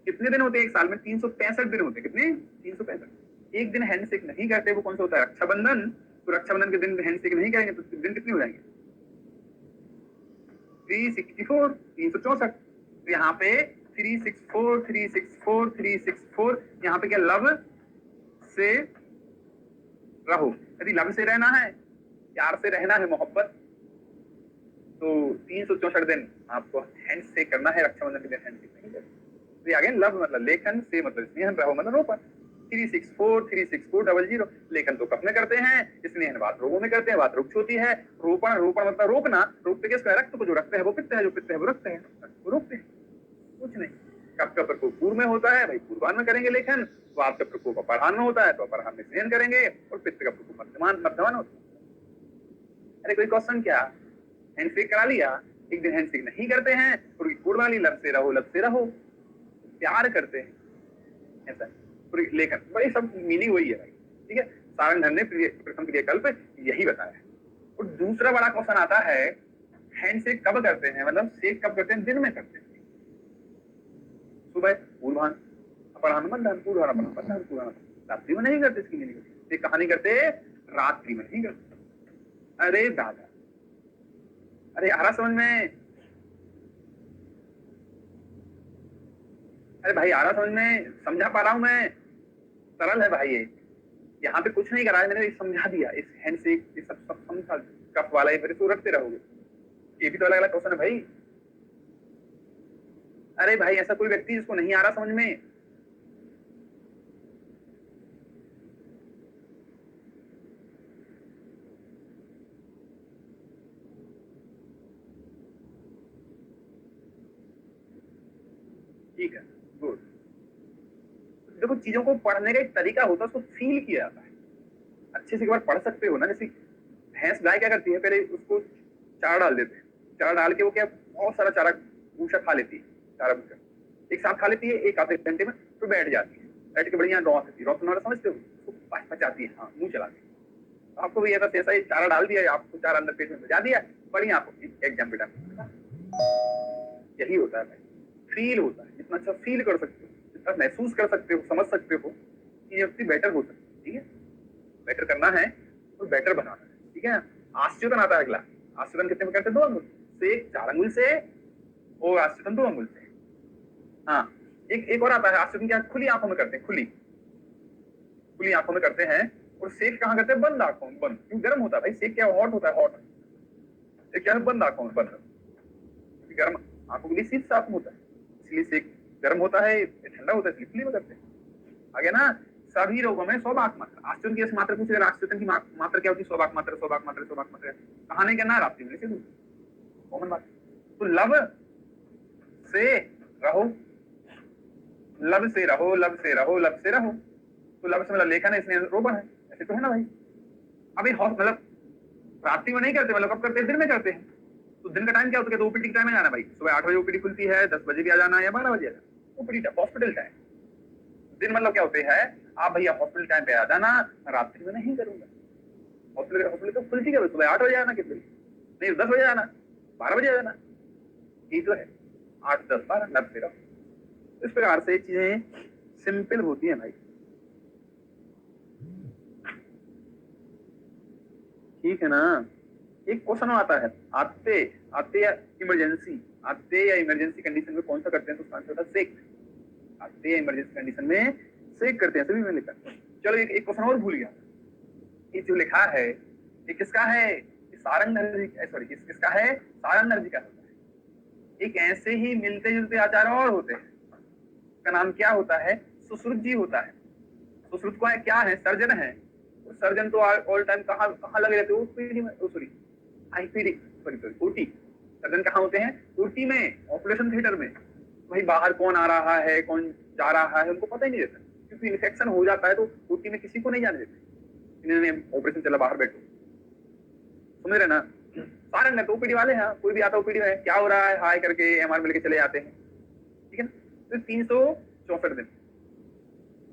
कितने दिन होते हैं एक साल में, 365 दिन होते हैं, कितने, 365। एक दिन हैंड सेक नहीं करते, वो कौन सा होता है, रक्षाबंधन। तो रक्षाबंधन के दिन हैंड सेक नहीं करेंगे तो दिन कितने हो जाएंगे, 364, 364। तो यहाँ पे 364, 364, 364, यहाँ पे क्या, लव से रहो। यदि लव से रहना है, प्यार से रहना है, मोहब्बत, तो 364 दिन आपको हैंड सेक करना है, रक्षाबंधन के दिन हैंड सेक नहीं करना। तो ये आ गया लव मतलब लेखन, से मतलब स्नेह, रहो मतलब रोपण। 364, 364, 00। लेखन तो कफ में करते हैं, स्नेह वात रोगों में करते हैं, वात रुक्ष होती है। रोपण, रोपण मतलब रोकना, रोकते किसका, रक्त को, जो रक्त है वो पित्त है, जो पित्त है वो रक्त है, वो रोकते हैं, कुछ नहीं। कफ का प्रकोप पूर्व में होता है, भाई पूर्वान में करेंगे लेखन। वात का प्रकोप अपराह्न में होता है तो अपराह्न में स्नेहन करेंगे, और पित्त का प्रकोप मध्यमान होता है। अरे कोई क्वेश्चन क्या, हैंडशेक करा लिया, एक दिन हैंडशेक नहीं करते हैं, पूरी कोड वाली लब से रहो, लब से रहो, प्यार करते हैं, ऐसा पूरी लेखन, भाई सब मीनिंग वही है भाई। ठीक है, सारंग ने प्रथम क्रियाकल्प यही बताया। और दूसरा बड़ा क्वेश्चन आता है, हैंडशेक कब करते हैं, मतलब शेक कब करते हैं, दिन में करते हैं, सुबह पूर्वाह्न, अपराह्न मध्याह्न, पूर्वाह्न अपराह्न मध्याह्न, पूर्वाह्न, रात्रि में नहीं करते। इसकी मीनिंग ये कहानी करते रात्रि में नहीं करते। अरे दादा, अरे आ रहा समझ में, अरे भाई आ रहा समझ में, समझा पा रहा हूं मैं, सरल है भाई ये। यहाँ पे कुछ नहीं करा है, मैंने समझा दिया। इस हैंड से ये सब समझा, कफ वाला ये मेरे तो रखते रहोगे, ये भी तो अलग अलग क्वेश्चन है भाई। अरे भाई ऐसा कोई व्यक्ति जिसको नहीं आ रहा समझ में, ठीक है, गुड। देखो चीजों को पढ़ने का एक तरीका होता है, उसको फील किया जाता है। अच्छे से एक बार पढ़ सकते हो ना, जैसे भैंस गाय क्या करती है, पहले उसको चारा डाल देते हैं, चारा डाल के वो क्या बहुत सारा चारा भूसा खा लेती है, चारा भूसा एक साथ खा लेती है, एक आधे घंटे में तो बैठ जाती है, बैठ के बढ़िया रॉ सकती है, रॉ सुना समझते हो, उसको पचाती है, हाँ मुंह चलाती है। तो आपको भी ऐसा ही चारा डाल दिया, आपको चारा अंदर पेट में पचा दिया, बढ़िया आपको एग्जाम बेटा, यही होता है भाई, फील होता है। जितना अच्छा फील कर सकते हो, जितना महसूस कर सकते हो, समझ सकते हो, ये व्यक्ति बेटर हो सकता है। ठीक है, बेटर करना है तो बेटर बनाना है। ठीक है, आस्युतन आता है अगला। आस्युतन कितने में करते हैं, 2 अंगुल से, 4 अंगुल से, और आस्युतन 2 अंगुल से। हाँ, एक और आता है आस्युतन, क्या खुली आंखों में करते हैं, खुली, खुली आंखों में करते हैं, और सेक कहाँ करते हैं? बंद आंखों में, बंद। क्यों? गर्म होता है भाई, सेक क्या हॉट होता है, हॉट। ये क्या है? बंद आंखों में, बंद। क्योंकि गर्म आंखों के लिए शीत साफ होता है, इसलिए सेक गर्म होता है, ये ठंडा होता है, इसलिए खुली में करते हैं। आगे ना, सभी रोगों में स्वभाग मात्रा, आश्चर्य की मात्रा पूछे, आश्चर्य की मात्रा क्या होती है? स्वभाग मात्रा, स्वभाग मात्रा, स्वभाग मात्रा। कहा नहीं करना, रात्रि में से दूर, कॉमन बात। तो लब से रहो, लब से रहो, लब से रहो, लब से रहो। तो लब से मतलब लेखन है, इसलिए रोपण है, ऐसे तो है ना भाई। अभी मतलब रात्रि में नहीं करते, मतलब कब करते हैं? दिन में करते हैं। तो दिन का टाइम क्या होता है? तो ओपीडी टाइम में जाना भाई, सुबह 8 बजे ओपीडी खुलती है, 10 बजे भी आ जाना है या 12 बजे आ जाना, ओपीडी टाइम, हॉस्पिटल टाइम। दिन मतलब क्या होते हैं? आप भैया हॉस्पिटल टाइम पे आ जाना, रात्रि में नहीं करूंगा। हॉस्पिटल तो खुलती है सुबह 8 बजे आना, कितने नहीं 10 बजे आना, 12 बजे आ जाना, ये तो है 8, 10, 12 लब से रहो। इस प्रकार से चीजें सिंपल होती है भाई, ठीक है ना। एक क्वेश्चन आता है, आते आते या इमरजेंसी, आते या इमरजेंसी कंडीशन में कौन सा करते हैं? तो उसका आंसर होता है सेक। आते या इमरजेंसी कंडीशन में सेक करते हैं, सभी में लिखा। चलो एक क्वेश्चन और भूल गया, ये जो लिखा है ये किसका है? सारंग नरजी, सॉरी किसका है? सारंग नरजी का होता है। एक ऐसे ही मिलते जुलते आचार्य और होते हैं, का नाम क्या होता है? सुश्रुत जी होता है। सुश्रुत को क्या है? सर्जन है। सर्जन तो ऑल टाइम कहाँ लगे रहते हैं? ओपीडी में, sorry IPD, sorry OT. Surgeon कहाँ होते हैं? ओटी में, ऑपरेशन थिएटर में। भाई बाहर कौन आ रहा है, कौन जा रहा है, उनको पता ही नहीं रहता, क्योंकि इन्फेक्शन हो जाता है तो ओटी में किसी को नहीं जाने देते। इन्होंने ऑपरेशन चला, बाहर बैठो, समझ रहे ना। सारंग है तो ओपीडी वाले हैं, कोई भी आता ओपीडी में, क्या हो रहा है, हाय करके एमआर मिल के चले जाते हैं, ठीक है ना। तो 364 दिन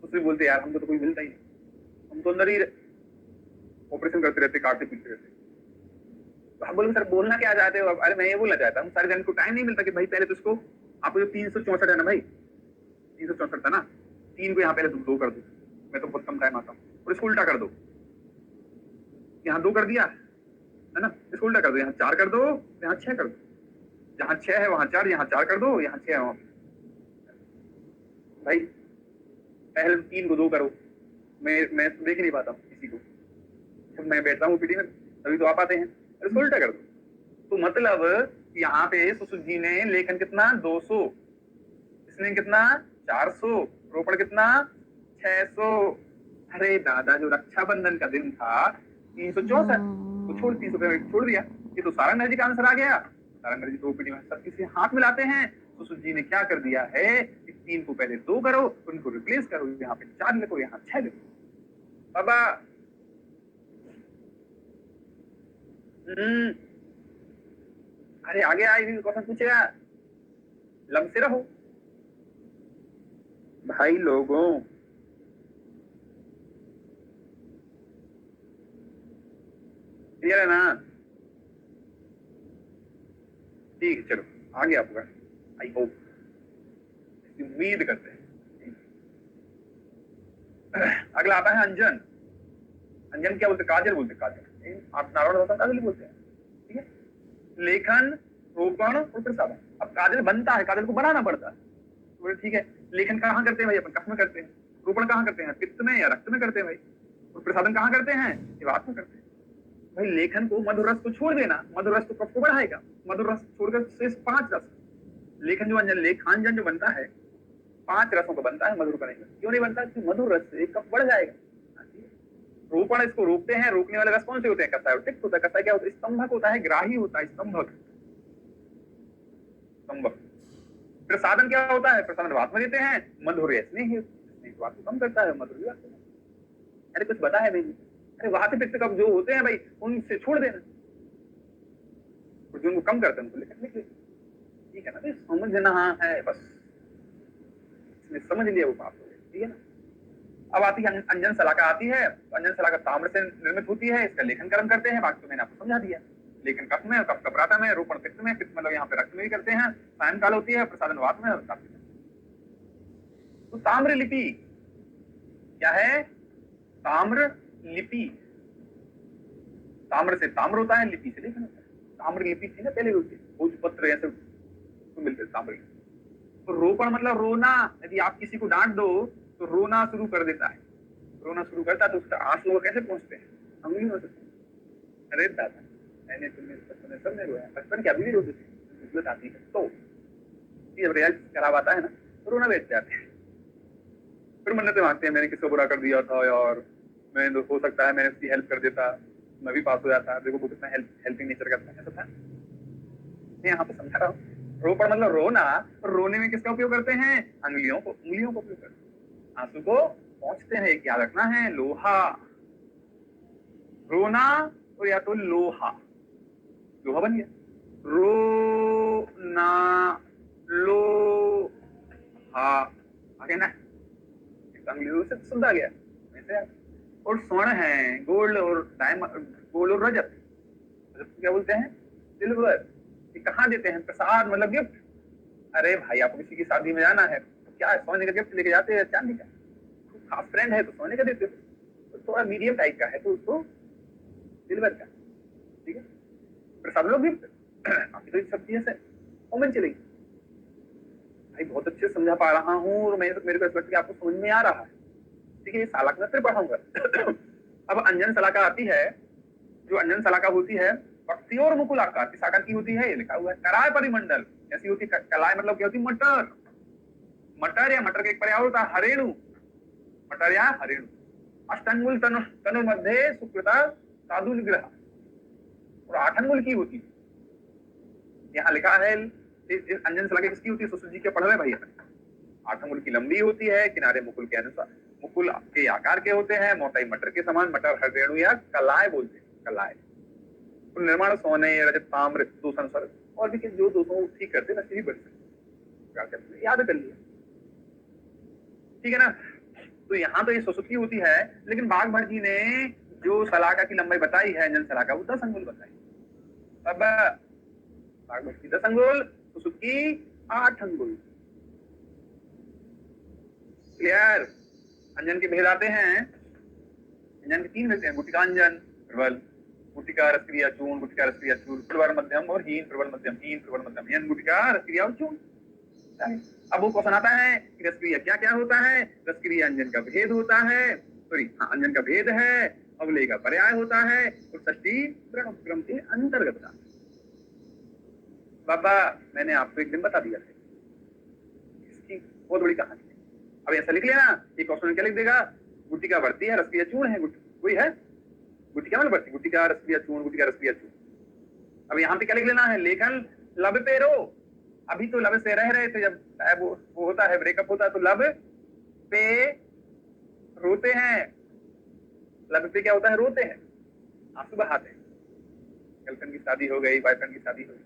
उसमें बोलते यार हमको तो कोई मिलता ही नहीं, हम तो अंदर ही ऑपरेशन करते रहते, काटते पीटते रहते। तो हम बोले सर बोलना क्या चाहते हो? अरे मैं ये बोलना चाहता हूँ, सारे जन को टाइम नहीं मिलता कि भाई पहले तो इसको, आपको जो 364 है ना भाई, 364 था ना, 3 को यहाँ पहले 2 कर दो, मैं तो बहुत कम टाइम आता हूँ, और इसको उल्टा कर दो, यहाँ 2 कर दिया है ना, इसको उल्टा कर दो, यहाँ 4 कर दो, यहाँ 6 कर दो, जहाँ 6 है वहां 4, यहाँ 4 कर दो, यहाँ 6 है वहां भाई। पहले 3 को 2 करो, मैं देख नहीं पाता हूँ किसी को, जब मैं बैठता हूँ पीटी में तभी तो आप आते हैं, इसको उल्टा कर दो। तो मतलब यहाँ पे सुश्रुत जी ने लेखन कितना? 200, इसने कितना? 400, रोपण कितना? 600। अरे दादा, जो रक्षाबंधन का दिन था 364, तो छोड़ 300 छोड़ दिया। ये तो सारंग नरजी का आंसर आ गया। सारंग नरजी तो ओपीडी में सब किसी हाथ मिलाते हैं। सुश्रुत जी ने क्या कर दिया है, 3 को पहले 2 करो, उनको रिप्लेस करो, यहाँ पे 4 लिखो, यहाँ 6 लिखो। बाबा अरे आगे आई भी क्वेश्चन पूछेगा, लब से रहो भाई लोगों। क्लियर है ना? ठीक है, चलो आगे आपका, आई होप, उम्मीद करते हैं। अगला आता है अंजन। अंजन क्या बोलते? काजल बोलते, काजल। आप नारायण होता काजल ही बोलते हैं, ठीक है। लेखन, रोपण और प्रसादन। अब काजल बनता है, काजल को बनाना पड़ता है, तो ठीक है। लेखन कहाँ करते हैं भाई? अपन कफ में करते हैं। रोपण कहाँ करते हैं? पित्त में या रक्त में करते हैं भाई। और प्रसादन कहाँ करते हैं? जीवात में करते हैं भाई। लेखन को, मधुर रस को छोड़ देना, मधुर रस तो कफ को बढ़ाएगा, मधुर रस छोड़कर शेष 5 रस। लेखन जो अंजन, लेखांजन जो बनता है 5 रसों का बनता है, मधुर का नहीं। क्यों नहीं बनता? क्योंकि मधुर रस से कफ बढ़ जाएगा। रोपण इसको रोकते हैं, रोकने वाले रस कौन से होते हैं? कसाय और तिक्त होता है। कसाय क्या होता है? स्तंभक होता है, ग्राही होता है, स्तंभक, स्तंभक। प्रसादन क्या होता है? प्रसादन वात में देते हैं, मधुर स्नेह वात को कम करता है, मधुर वात। अरे कुछ बता है भाई, अरे वात पित्त कफ जो होते हैं भाई उनसे छोड़ देना, जो उनको कम करते हैं उनको लेकर निकले, ठीक है ना। तो समझना है बस, इसमें समझ लिया वो बात, ठीक है ना। अब आती है अंजन सलाका आती है। अंजन सलाका ताम्र से निर्मित होती है, इसका लेखन कर्म करते हैं, बाकी तो मैंने आपको समझा दिया। लेखन कफ में, कफ कपराता में, रोपण पित्त में, पित्त मतलब यहाँ पे रक्त में भी करते हैं, सायंकाल होती है, प्रसादन वात में और काफी। तो ताम्र लिपि क्या है? ताम्र लिपि, ताम्र से ताम्र होता है, लिपि से लेखन होता है। ताम्र लिपि थी ना पहले, भोजपत्र ऐसे तो मिलते ताम्र। तो रोपण मतलब रोना, यदि आप किसी को डांट दो तो रोना शुरू कर देता है, रोना शुरू करता तो उसका आंसू वो कैसे पहुंचते हैं, अंगुलियों से। अरे दादा, मैंने तुम्हें बचपन में सबने रोया, बचपन क्या अभी भी रोते थे, मुसीबत आती है तो जब रिजल्ट खराब आता है ना तो रोना बैठ जाते हैं, फिर मन्नतें मांगते हैं, मैंने किसको बुरा कर दिया था यार, मैं हो सकता है मैंने उसकी हेल्प कर देता, मैं भी पास हो जाता, देखो वो कितना हेल्पिंग नेचर का था, ऐसा था। मैं यहाँ पे समझा रहा हूँ, रो पर मतलब रोना, रोने में किसका उपयोग करते हैं, अंगुलियों को, उंगलियों को उपयोग करते हैं, आंसू को पहुंचते हैं, क्या रखना है, लोहा। रोना और या तो लोहा, लोहा बन गया, रो ना लो हा, आगे ना अंग्रेजों से शुद्ध आ गया वैसे। और स्वर्ण है, गोल्ड और डायमंड, गोल्ड और रजत, रजत क्या बोलते हैं, सिल्वर, ये कहाँ देते हैं, प्रसाद मतलब गिफ्ट। अरे भाई आपको किसी की शादी में जाना है तो क्या सोने का गिफ्ट लेके जाते हैं, चांदी का, खास फ्रेंड है तो सोने का देते हो, तो थोड़ा मीडियम टाइप का है तो उसको सिल्वर का, ठीक है, प्रसाद लो गिफ्ट। आपकी तो सब चीजें कॉमन चलेगी भाई, बहुत अच्छे से समझा पा रहा हूँ और मेरे को ऐसा लगता है कि आपको समझ में आ रहा है, ठीक है, ये सालाक में फिर पढ़ाऊंगा। अब अंजन सलाका आती है, जो अंजन सलाका होती है पक्षी और मुकुल आकार किस आकार की होती है, ये लिखा हुआ है, कराय परिमंडल ऐसी होती है, कलाय मतलब क्या होती है, मटर, मटर या मटर का एक पर्याय होता है हरेणु, मटर या हरेणु। अष्टंगुल तनु मध्य सुकृता साधु निग्रह, और 8 अंगुल की होती है, यहाँ लिखा है अंजन सलाका किसकी होती है, सुश्रुत जी के पढ़ रहे भाई, 8 अंगुल की लंबी होती है, किनारे मुकुल के अनुसार, मुकुल के आकार के होते हैं, मोटाई मटर के समान, मटर हरेणु या कलाय बोलते हैं, कलाय। तो निर्माण सोने रजत ताम्र दूषण स्वर और भी जो दोषों ठीक करते ना ही बढ़ सकते, याद कर लिया, ठीक है ना। तो यहाँ तो ये सुसुप्ति होती है, लेकिन बाघ भट्ट जी ने जो सलाका की लंबाई बताई है अंजन सलाका, वो 10 अंगुल बताई। अब बाघ भट्ट की 10 अंगुल, सुसुप्ति 8 अंगुल, क्लियर। अंजन के भेद आते हैं, अंजन के 3 भेद हैं, गुटिकांजन, प्रबल, गुटिका रसक्रिया चूर्ण, गुटिका रसक्रिया चूर्ण, प्रबल मध्यम और हीन, प्रबल मध्यम हीन, प्रबल मध्यम हीन, गुटिका रसक्रिया और चूर्ण। अब वो क्वेश्चन आता है कि रसक्रिया क्या क्या होता है, रसक्रिया अंजन का भेद होता है, सॉरी हाँ अंजन का भेद है, अवलय का पर्याय होता है, और षष्ठी क्रम के अंतर्गत था। बाबा मैंने आपको एक दिन बता दिया था, इसकी बहुत बड़ी कहानी है। अब ऐसा लिख लेना, ये क्वेश्चन क्या लिख देगा, गुटिका बढ़ती है रसक्रिया चूर्ण है, वही है गुटिका मतलब बढ़ती, गुटिका रसक्रिया चूर्ण, गुटिका रसक्रिया चूर्ण। अब यहाँ पे क्या लिख लेना है, लेखन लब पे रो, अभी तो लब से रह रहे थे, जब वो होता है ब्रेकअप होता है तो लब पे रोते हैं, लब पे क्या होता है, रोते हैं, आंसू बहाते हैं, गर्लफ्रेंड की शादी हो गई, बॉयफ्रेंड की शादी हो गई,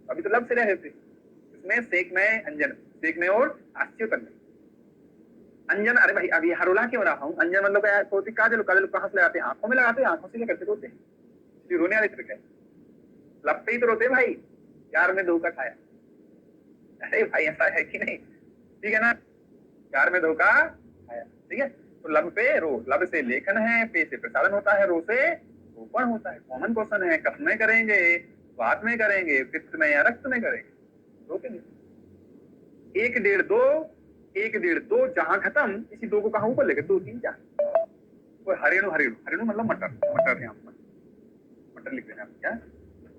अभी तो लब से रहे थे, इसमें सेक में अंजन, सेक में और आश्चर्य अंजन। अरे भाई अभी हरोला क्यों रहा हूँ, अंजन मतलब काजल, काजल कहाँ से लगाते हैं, आंखों में लगाते हैं, आंखों से क्या करते रोते हैं, रोने वाले तरीके, लब पे ही तो रोते भाई, प्यार में धोखा खाया, अरे भाई ऐसा है कि नहीं, ठीक है ना, प्यार में धोखा खाया, ठीक है। तो लब पे रो, लब से लेखन है, पे से प्रसारण होता है, रो से रोपण होता है, कॉमन क्वेश्चन है, कफ में करेंगे, वात में करेंगे, पित्त में या रक्त में करेंगे, रोकेंगे। 1 1.5 2, 1 1.5 2 जहां खत्म, इसी 2 को कहां ऊपर लेकर 2 3 4, और हरेणु, हरेणु हरेणु मतलब मटर, मटर यहाँ पर मटर लिख देना, क्या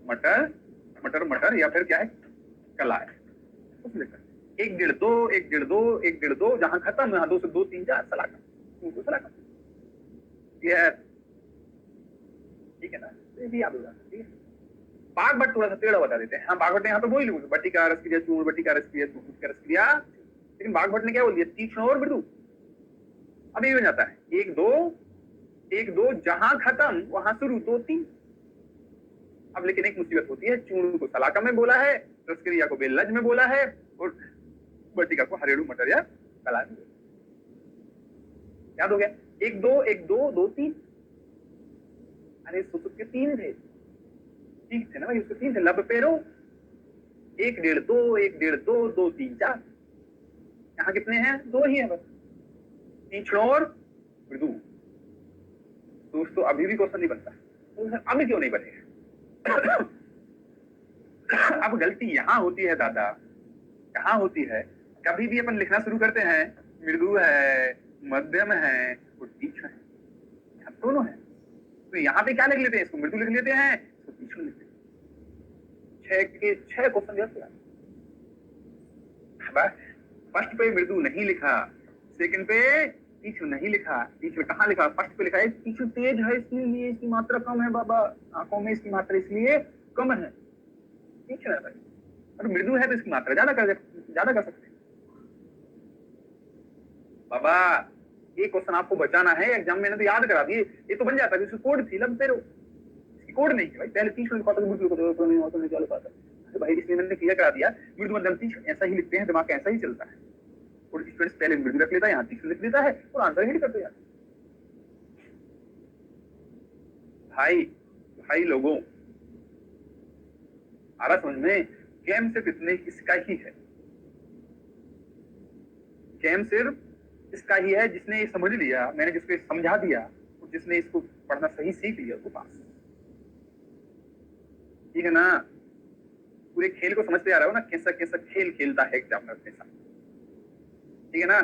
मटर, मटर मटर या फिर क्या है, कलाय, 1 1.5 2, 1 1.5 2, 1 1.5 2 जहां खत्म, यहाँ 2 से 2 3 4 सलाका, सलाका, ठीक है ना, ये भी याद होगा, ठीक है। बाघ भट्ट थोड़ा सा टेढ़ा बता देते हैं, हाँ बाघ भट्ट ने यहाँ तो बोल लिया, बट्टिका रसक्रिया चूर्ण, बट्टिका रसक्रिया चूर्ण, बट्टिका रसक्रिया, लेकिन बाघ भट्ट ने क्या बोल दिया, तीक्ष्ण और मृदु। अब ये बन जाता है 1 2, 1 2 जहां खत्म वहां शुरू 2 3। अब लेकिन एक मुसीबत होती है, चूर्ण को सलाका में बोला है, रसक्रिया को बेलज में बोला है, और बट्टिका को हरेणु मटर या कलाय में। याद हो गया, 1 2 1 2 2 3, अरे सुसुप्त के 3 थे, ठीक थे ना भाई, उसके 3 थे, लब पे रो 1 1.5 2, 1 1.5 2 2 3 4, यहाँ कितने हैं, 2 ही है बस, तीक्ष्ण और मृदु। दोस्तों अभी भी क्वेश्चन नहीं बनता, तो अभी क्यों नहीं बनेगा? अब गलती यहाँ होती है दादा, कहाँ होती है, कभी भी अपन लिखना शुरू करते हैं, मृदु है, मध्यम है, वो तीक्ष्ण है, यहाँ दोनों है। तो यहाँ पे क्या लिख लेते हैं, इसको मृदु लिख लेते हैं, इसको तीक्ष्ण लिख लेते हैं। 6 क्वेश्चन दिया फर्स्ट पे मृदु नहीं लिखा, सेकंड पे तीक्ष्ण नहीं लिखा, बीच में कहाँ लिखा, फर्स्ट पे लिखा है तीक्ष्ण तेज है इसलिए इसकी मात्रा कम है बाबा, आंखों में इसकी मात्रा इसलिए कम है, तीक्ष्ण है भाई। और मृदु है तो इसकी मात्रा ज्यादा कर सकते हैं बाबा। ये क्वेश्चन आपको बचाना है, एग्जाम में तो याद करा दिए, ये तो बन जाता है, कोड थी लब फिर कोड नहीं है भाई, पहले तीक्ष्ण लिखा था मृदु को नहीं होता नहीं चल पाता भाई, इसलिए मैंने क्लियर करा दिया मृदु मध्यम तीक्ष्ण ऐसा ही लिखते हैं, दिमाग का ऐसा ही चलता है। और स्टूडेंट्स पहले मृदु रख लेता है, यहाँ तीक्ष्ण लिख लेता है और आंसर हिट करते जाते। भाई लोगों, आ रहा समझ में? गेम सिर्फ इतने इसका ही है, गेम सिर्फ इसका ही है, जिसने ये समझ लिया, मैंने जिसको समझा दिया और जिसने इसको पढ़ना सही सीख लिया उसको पास। ठीक है ना? पूरे खेल को समझते आ रहा हो ना, कैसा कैसा खेल खेलता है एग्जामिनर के साथ। ठीक है ना?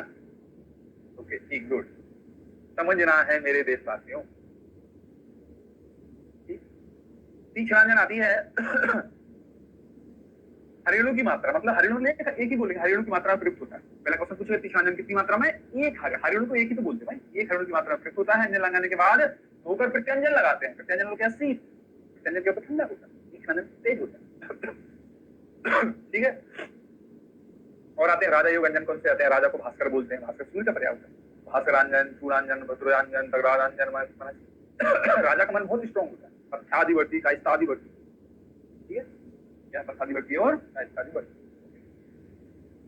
ओके, ठीक, गुड, समझना है मेरे देशवासियों। तीक्ष्णांजन आती है हरिणु की मात्रा, मतलब हरिणु ने एक ही बोलेंगे, हरिणु की मात्रा में प्रयुक्त होता है। पहला क्वेश्चन पूछेगा तीक्ष्णांजन कितनी मात्रा में, एक। हरिणु को एक ही तो बोलते हैं भाई, एक हरिणु की मात्रा में प्रयुक्त होता है। अंजन लगाने के बाद धोकर प्रत्यंजन लगाते हैं, प्रत्यंजन को क्या शीत, प्रत्यंजन के ऊपर ठंडा होता है, तीक्ष्णांजन तेज होता है। ठीक है? और आते हैं राजा योग अंजन, कौन से आते हैं? राजा को भास्कर बोलते हैं, भास्कर सूर्य का पर्याय होता है। भास्करांजन, चूड़ांजन, भद्रांजन, तगरांजन। राजा का मन बहुत स्ट्रॉन्ग होता है, अर्थाधिवर्ती, कायस्थाधिवर्ती। ठीक है? क्या अर्थाधिवर्ती और कायस्थाधिवर्ती।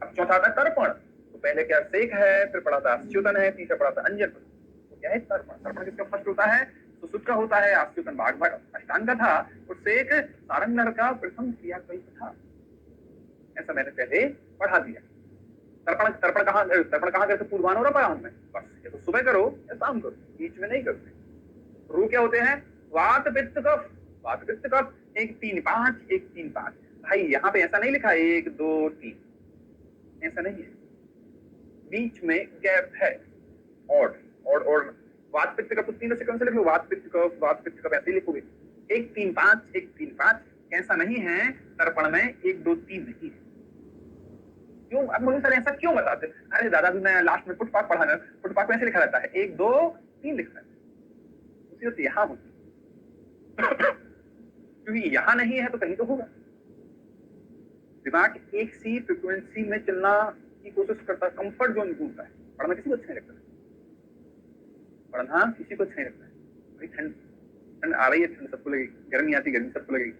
अब चौथा आता है तर्पण। तो पहले क्या सेक है, फिर पढ़ा था अच्युतन है, तीसरा पढ़ा था अंजन। तो क्या है तर्पण? तर्पण किसका फर्स्ट होता है? सुश्रुत का होता है, अच्युतन भाग अष्टांग का था, और सेक सारंग नर का प्रथम क्रिया था। ऐसा मैंने पहले पढ़ा दिया। तर्पण कहाँ करते? पूर्वान और अपराह्न में। बस ये तो सुबह करो या शाम करो, बीच में नहीं करते। रू क्या होते हैं? वात पित्त कफ। वात पित्त कफ 1 3 5 1 3 5। भाई यहाँ पे ऐसा नहीं लिखा 1 2 3, ऐसा नहीं है, बीच में गैप है। और वात पित्त कफ 3 सेकंड से लिख लो, वात पित्त कफ ऐसे लिखोगे 1 3 5 1 3 5। ऐसा नहीं है तर्पण में 1 2 3 नहीं है। क्यों? अब बोले सर ऐसा क्यों बताते? अरे दादा मैं लास्ट में फुटपाथ पढ़ा, फुटपाथ में ऐसे लिखा रहता है 1 2 3 लिखा है, उसी तो यहाँ होती क्योंकि यहाँ नहीं है तो कहीं तो होगा। दिमाग एक सी फ्रिक्वेंसी में चलना की कोशिश करता है, कंफर्ट जोन ढूंढता है। पढ़ना किसी को अच्छा नहीं लगता है, पढ़ना किसी को अच्छा नहीं लगता है। ठंड आ रही है, ठंड सबको लगेगी, गर्मी आती गर्मी सबको लगेगी।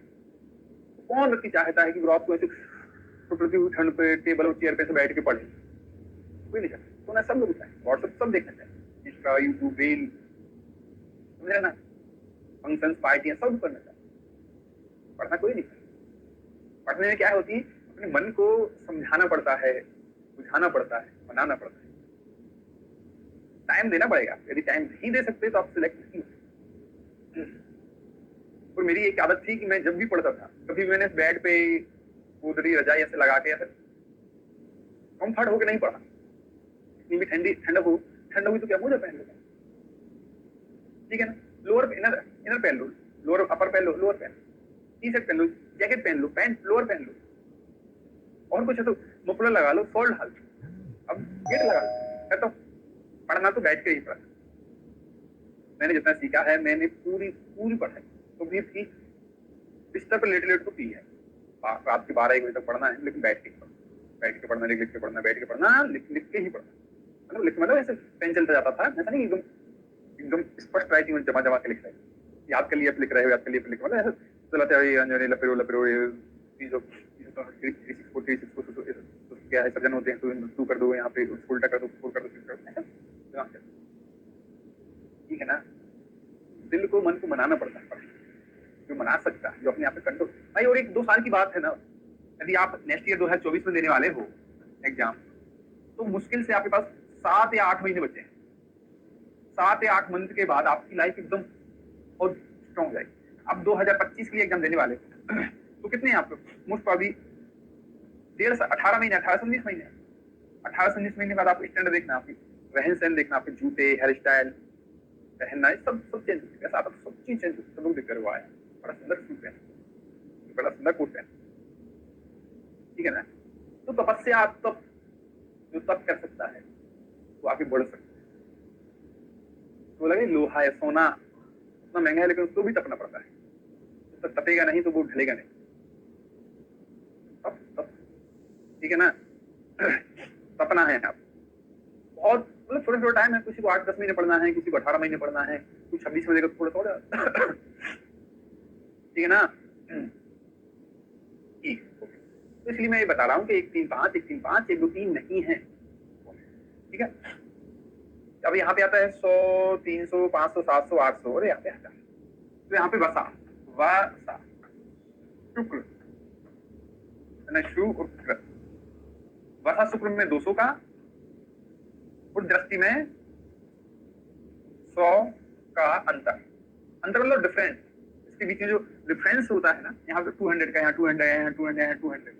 कौन व्यक्ति चाहता है कि रात को ऐसे ठंड पे टेबल और चेयर पे से बैठ के पढ़े? कोई नहीं चाहता। तो ना सब लोग चाहे, व्हाट्सएप सब देखना चाहिए, इंस्टा यूट्यूब रील, समझ रहे ना, फंक्शन पार्टियां सब करना चाहिए, पढ़ना कोई नहीं चाहता। पढ़ने में क्या होती है? अपने मन को समझाना पड़ता है, बुझाना पड़ता है, मनाना पड़ता है, टाइम देना पड़ेगा। यदि टाइम नहीं दे सकते तो आप सिलेक्ट नहीं हो। और मेरी एक आदत थी कि मैं जब भी पढ़ता था, कभी मैंने बेड पे गोदरी रजाई ऐसे लगा के ऐसे कंफर्ट होके नहीं पढ़ा। इतनी भी ठंडक हुई तो क्या मोजा पहन लो, ठीक है ना, लोअर इनर पहन लो, लोअर अपर पहन लो, लोअर पहन लो, टी शर्ट पहन लो, जैकेट पहन लो, पैंट लोअर पहन लो, और कुछ है तो मफलर लगा लो, शॉल ढाल लो, अब गेट लगा लो। तो पढ़ना तो बैठ के ही पढ़ा। मैंने जितना सीखा है मैंने पूरी पढ़ाई तो भी थी, बिस्तर पर लेट को की है। रात के 12-1 बजे तक पढ़ना है, लेकिन बैठ के पढ़ना, लिख के पढ़ना, बैठ के पढ़ना, लिख के ही पढ़ना। मतलब ऐसे पेन चलता जाता था, ऐसा नहीं एकदम स्पष्ट राइटिंग में जमा के लिख रहे, याद कर लिए लिख रहे हो, याद कर लिए लिख, मतलब ऐसा चलाते क्या है, सर्जन होते हैं तो तू कर दो, यहाँ पे उल्टा कर दो, कर दो, ठीक है ना। दिल को मन को मनाना पड़ता है, जो मना सकता है, जो अपने आप पे कंट्रोल भाई। और 1-2 साल की बात है ना, यदि आप नेक्स्ट ईयर 2024 में देने वाले हो एग्जाम, तो मुश्किल से आपके पास 7 या 8 महीने बचे हैं। 7 या 8 मंथ के बाद आपकी लाइफ एकदम बहुत स्ट्रॉन्ग जाएगी। आप 2025 के लिए एग्जाम देने वाले हो तो कितने हैं आपको? मोस्ट प्रॉब्ली 18 महीने, 18 से 19 महीने बाद आप स्टैंडर्ड देखना, आपकी रहन सहन देखना, आपके जूते, हेयर स्टाइल, पहनना, सब सब चेंज होती है। ऐसा आता तो सब चीज चेंज होती है। सब लोग देखकर वो आया बड़ा सुंदर सूट पहना, बड़ा सुंदर कोट पहना, ठीक है ना। तो तपस्या तप, जो तप कर सकता है वो आगे बढ़ सकता है। तो लगे लोहा है, सोना उतना महंगा है, लेकिन उसको भी तपना पड़ता है। तो तपेगा नहीं तो वो ढलेगा नहीं। तप तप, ठीक है ना। तपना है आप बहुत, मतलब छोटे छोटे टाइम है। किसी को 8-10 महीने पढ़ना है, किसी को 18 महीने पढ़ना है, कुछ 26 महीने का थोड़ा थोड़ा। ठीक है ना। ठीक, तो इसलिए मैं ये बता रहा हूँ कि 1-3-5 1-3-5 1-2-3 नहीं है, ठीक है। अब यहाँ पे आता है 100 300 500 700 800 और यहाँ पे आता है, तो यहाँ पे वसा वसा शुक्र, शुक्र, वसा शुक्र में 200 का और दृष्टि में 100 का अंतर। अंतर मतलब डिफरेंस, इसके बीच में जो डिफरेंस होता है ना, यहाँ पे 200 का, यहाँ 200 है, यहाँ 200 है, यहाँ 200।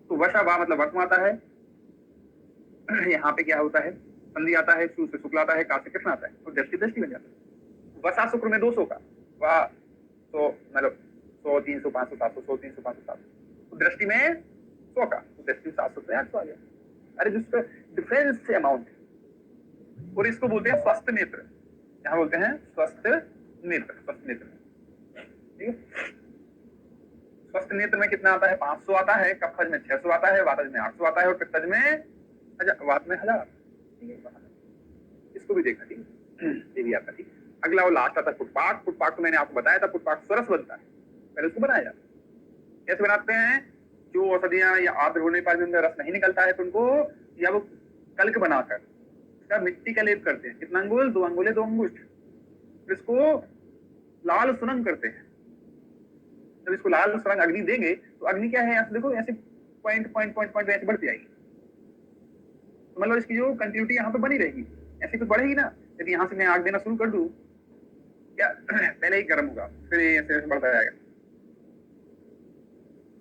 तो वशा वा मतलब वर्तम आता है। यहाँ पे क्या होता है, संधि आता है, शु से शुक्ल आता है, का से कृष्ण आता है, तो दृष्टि दृष्टि बन जाता है। वसा शुक्र में 200 का, वाह 100 मतलब 100 300 500 700 100 300 500 700, तो दृष्टि में 100 का, तो दृष्टि 700 से 800 आ गया। अरे जिसका डिफरेंस से अमाउंट, और इसको बोलते हैं स्वस्थ नेत्र। यहाँ बोलते हैं स्वस्थ नेत्र, स्वस्थ नेत्र, ठीक है। स्वस्थ नेत्र में कितना आता है, 500 आता है, कफज में 600 आता है, वातज में 800 आता है, और पित्तज में 1000, वात में 1000, ठीक है। इसको भी देखना, ठीक है, ये भी आता है, ठीक। अगला वो लास्ट आता है फुटपाक। फुटपाक तो मैंने आपको बताया था, फुटपाक सरस बनता है, पहले उसको बनाया जाता है। कैसे बनाते हैं, जो औषधियां या आर्द्र होने पर भी उनका रस नहीं निकलता है तो उनको या वो कल्क बनाकर इसका मिट्टी का लेप करते हैं, कितना अंगुल, 2 अंगुले 2 अंगुष्ठ, फिर इसको लाल सुरंग करते हैं। जब इसको लाल सुरंग अग्नि देंगे तो अग्नि क्या है, ऐसे देखो, ऐसे पॉइंट पॉइंट पॉइंट पॉइंट ऐसे बढ़ती आएगी, तो मतलब इसकी जो कंटिन्यूटी यहाँ पे बनी रहेगी, ऐसे तो बढ़ेगी ना। यदि यहाँ से मैं आग देना शुरू कर दूं, क्या पहले ही गर्म होगा, फिर ऐसे बढ़ता जाएगा,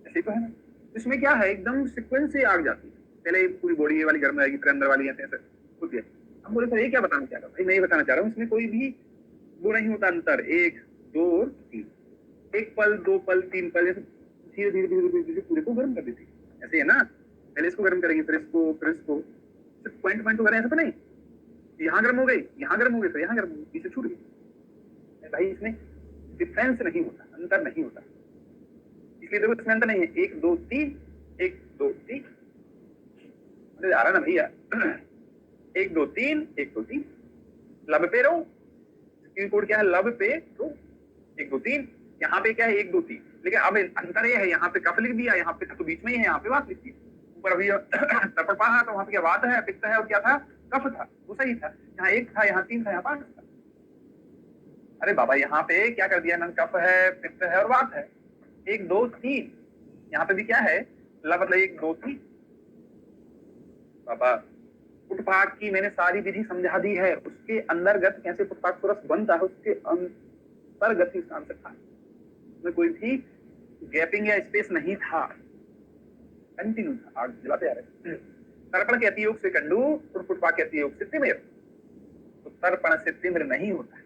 ऐसे तो है ना। इसमें क्या है, एकदम सीक्वेंस से आग जाती है, पहले पूरी बॉडी ये वाली गर्म रहेगी, फिर अंदर वाली ऐसे ऐसे होती है। हम बोले सर ये क्या बताना चाह रहा हूँ, भाई मैं ये बताना चाह रहा हूँ इसमें कोई भी वो नहीं होता अंतर, 1 2 3, 1 पल 2 पल 3 पल, ऐसे धीरे धीरे धीरे धीरे पूरे को गर्म कर देती है, ऐसे है ना। पहले इसको गर्म करेंगे, फिर इसको, फिर इसको, पॉइंट पॉइंट वगैरह ऐसा तो नहीं, यहाँ गर्म हो गई, यहाँ गर्म हो गई, फिर यहाँ गर्म हो गई, पीछे छूट गई। भाई इसमें डिफरेंस नहीं होता, अंतर नहीं होता, इसलिए देखो इसमें अंतर नहीं है। 1 2 3 1 2 3, अरे आ रहा ना भैया। 1 2 3 1 2 3, लब पे रो, कोड क्या है, लब पे रो, 1 2 3। यहाँ पे क्या है, 1 2 3, लेकिन अब अंतर ये है, यहाँ पे कफ लिख दिया, यहाँ पे तो बीच में ही है, यहाँ पे वात लिख दी। ऊपर अभी तर्पण पढ़ा तो वहां पे क्या वात है, पित्त है, और क्या था, कफ था, वो सही था। यहाँ 1 था, यहाँ 3 था, यहाँ 5 था। अरे बाबा यहाँ पे क्या कर दिया ना, कफ है, पित्त है और वात है, 1 2 3। यहाँ पे भी क्या है, लब मतलब 1 2 3। बाबा पुटपाक की मैंने सारी विधि समझा दी है, उसके अंतर्गत कैसे पुटपाक सुरस बनता है, उसके अंतर्गत ही आंसर था, उसमें कोई भी गैपिंग या स्पेस नहीं था, कंटिन्यू था, आग जलाते आ रहे। तर्पण के अतियोग से कंडू और पुटपाक के अतियोग से तिमिर, तो तर्पण से तिमिर नहीं होता है,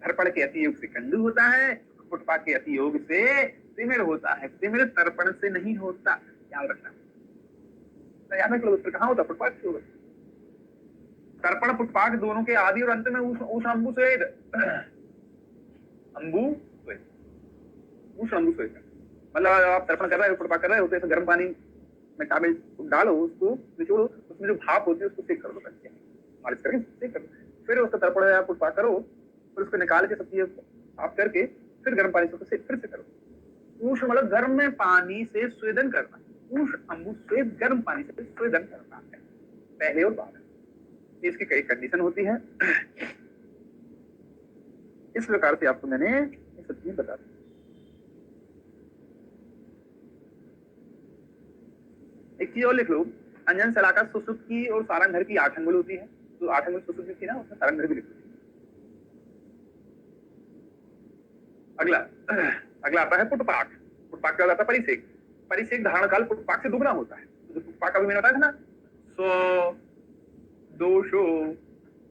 तर्पण के अतियोग से कंडू होता है, पुटपाक के अतियोग से तिमिर होता है। तिमिर तर्पण से नहीं होता, याद रखना। याद रख लो, उत्तर कहाँ होता, पुटपाक से होगा। तर्पण पुटपाक दोनों के आदि और अंत में उस अंबु स्वेद, अंबु स्वेद, उस अंबु स्वेद, मतलब आप तर्पण कर रहे हो, पुटपाक कर रहे हो, तो ऐसे गर्म पानी में टावल डालो, उसको निचोड़ो, उसमें जो भाप होती है उसको सेक कर दो, मालिश करके सेक कर दो, फिर उसका तर्पण या पुटपाक करो, फिर उसको निकाल के सब चीजें साफ करके फिर गर्म पानी से फिर से करो। उष्ण मतलब गर्म में पानी से स्वेदन करना, उष्ण अंबु स्वेद, गर्म पानी से स्वेदन करना है, पहले और बाद। इसकी कई कंडीशन होती है। इस प्रकार से आपको मैंने ये सब चीजें बता दी। एक चीज और लिख लो, अंजन सलाका सुसुप्ति और सारंग घर की 8 अंगुल होती है, तो 8 अंगुल सुसुप्ति थी ना, उसमें सारंग घर भी लिख लो। अगला आता है पुटपाक। पुटपाक क्या होता है, परिसेक। परिसेक धारण काल पुटपाक से दुगना होता है। तो पुटपाक अभी मैंने बताया था ना, 100 200,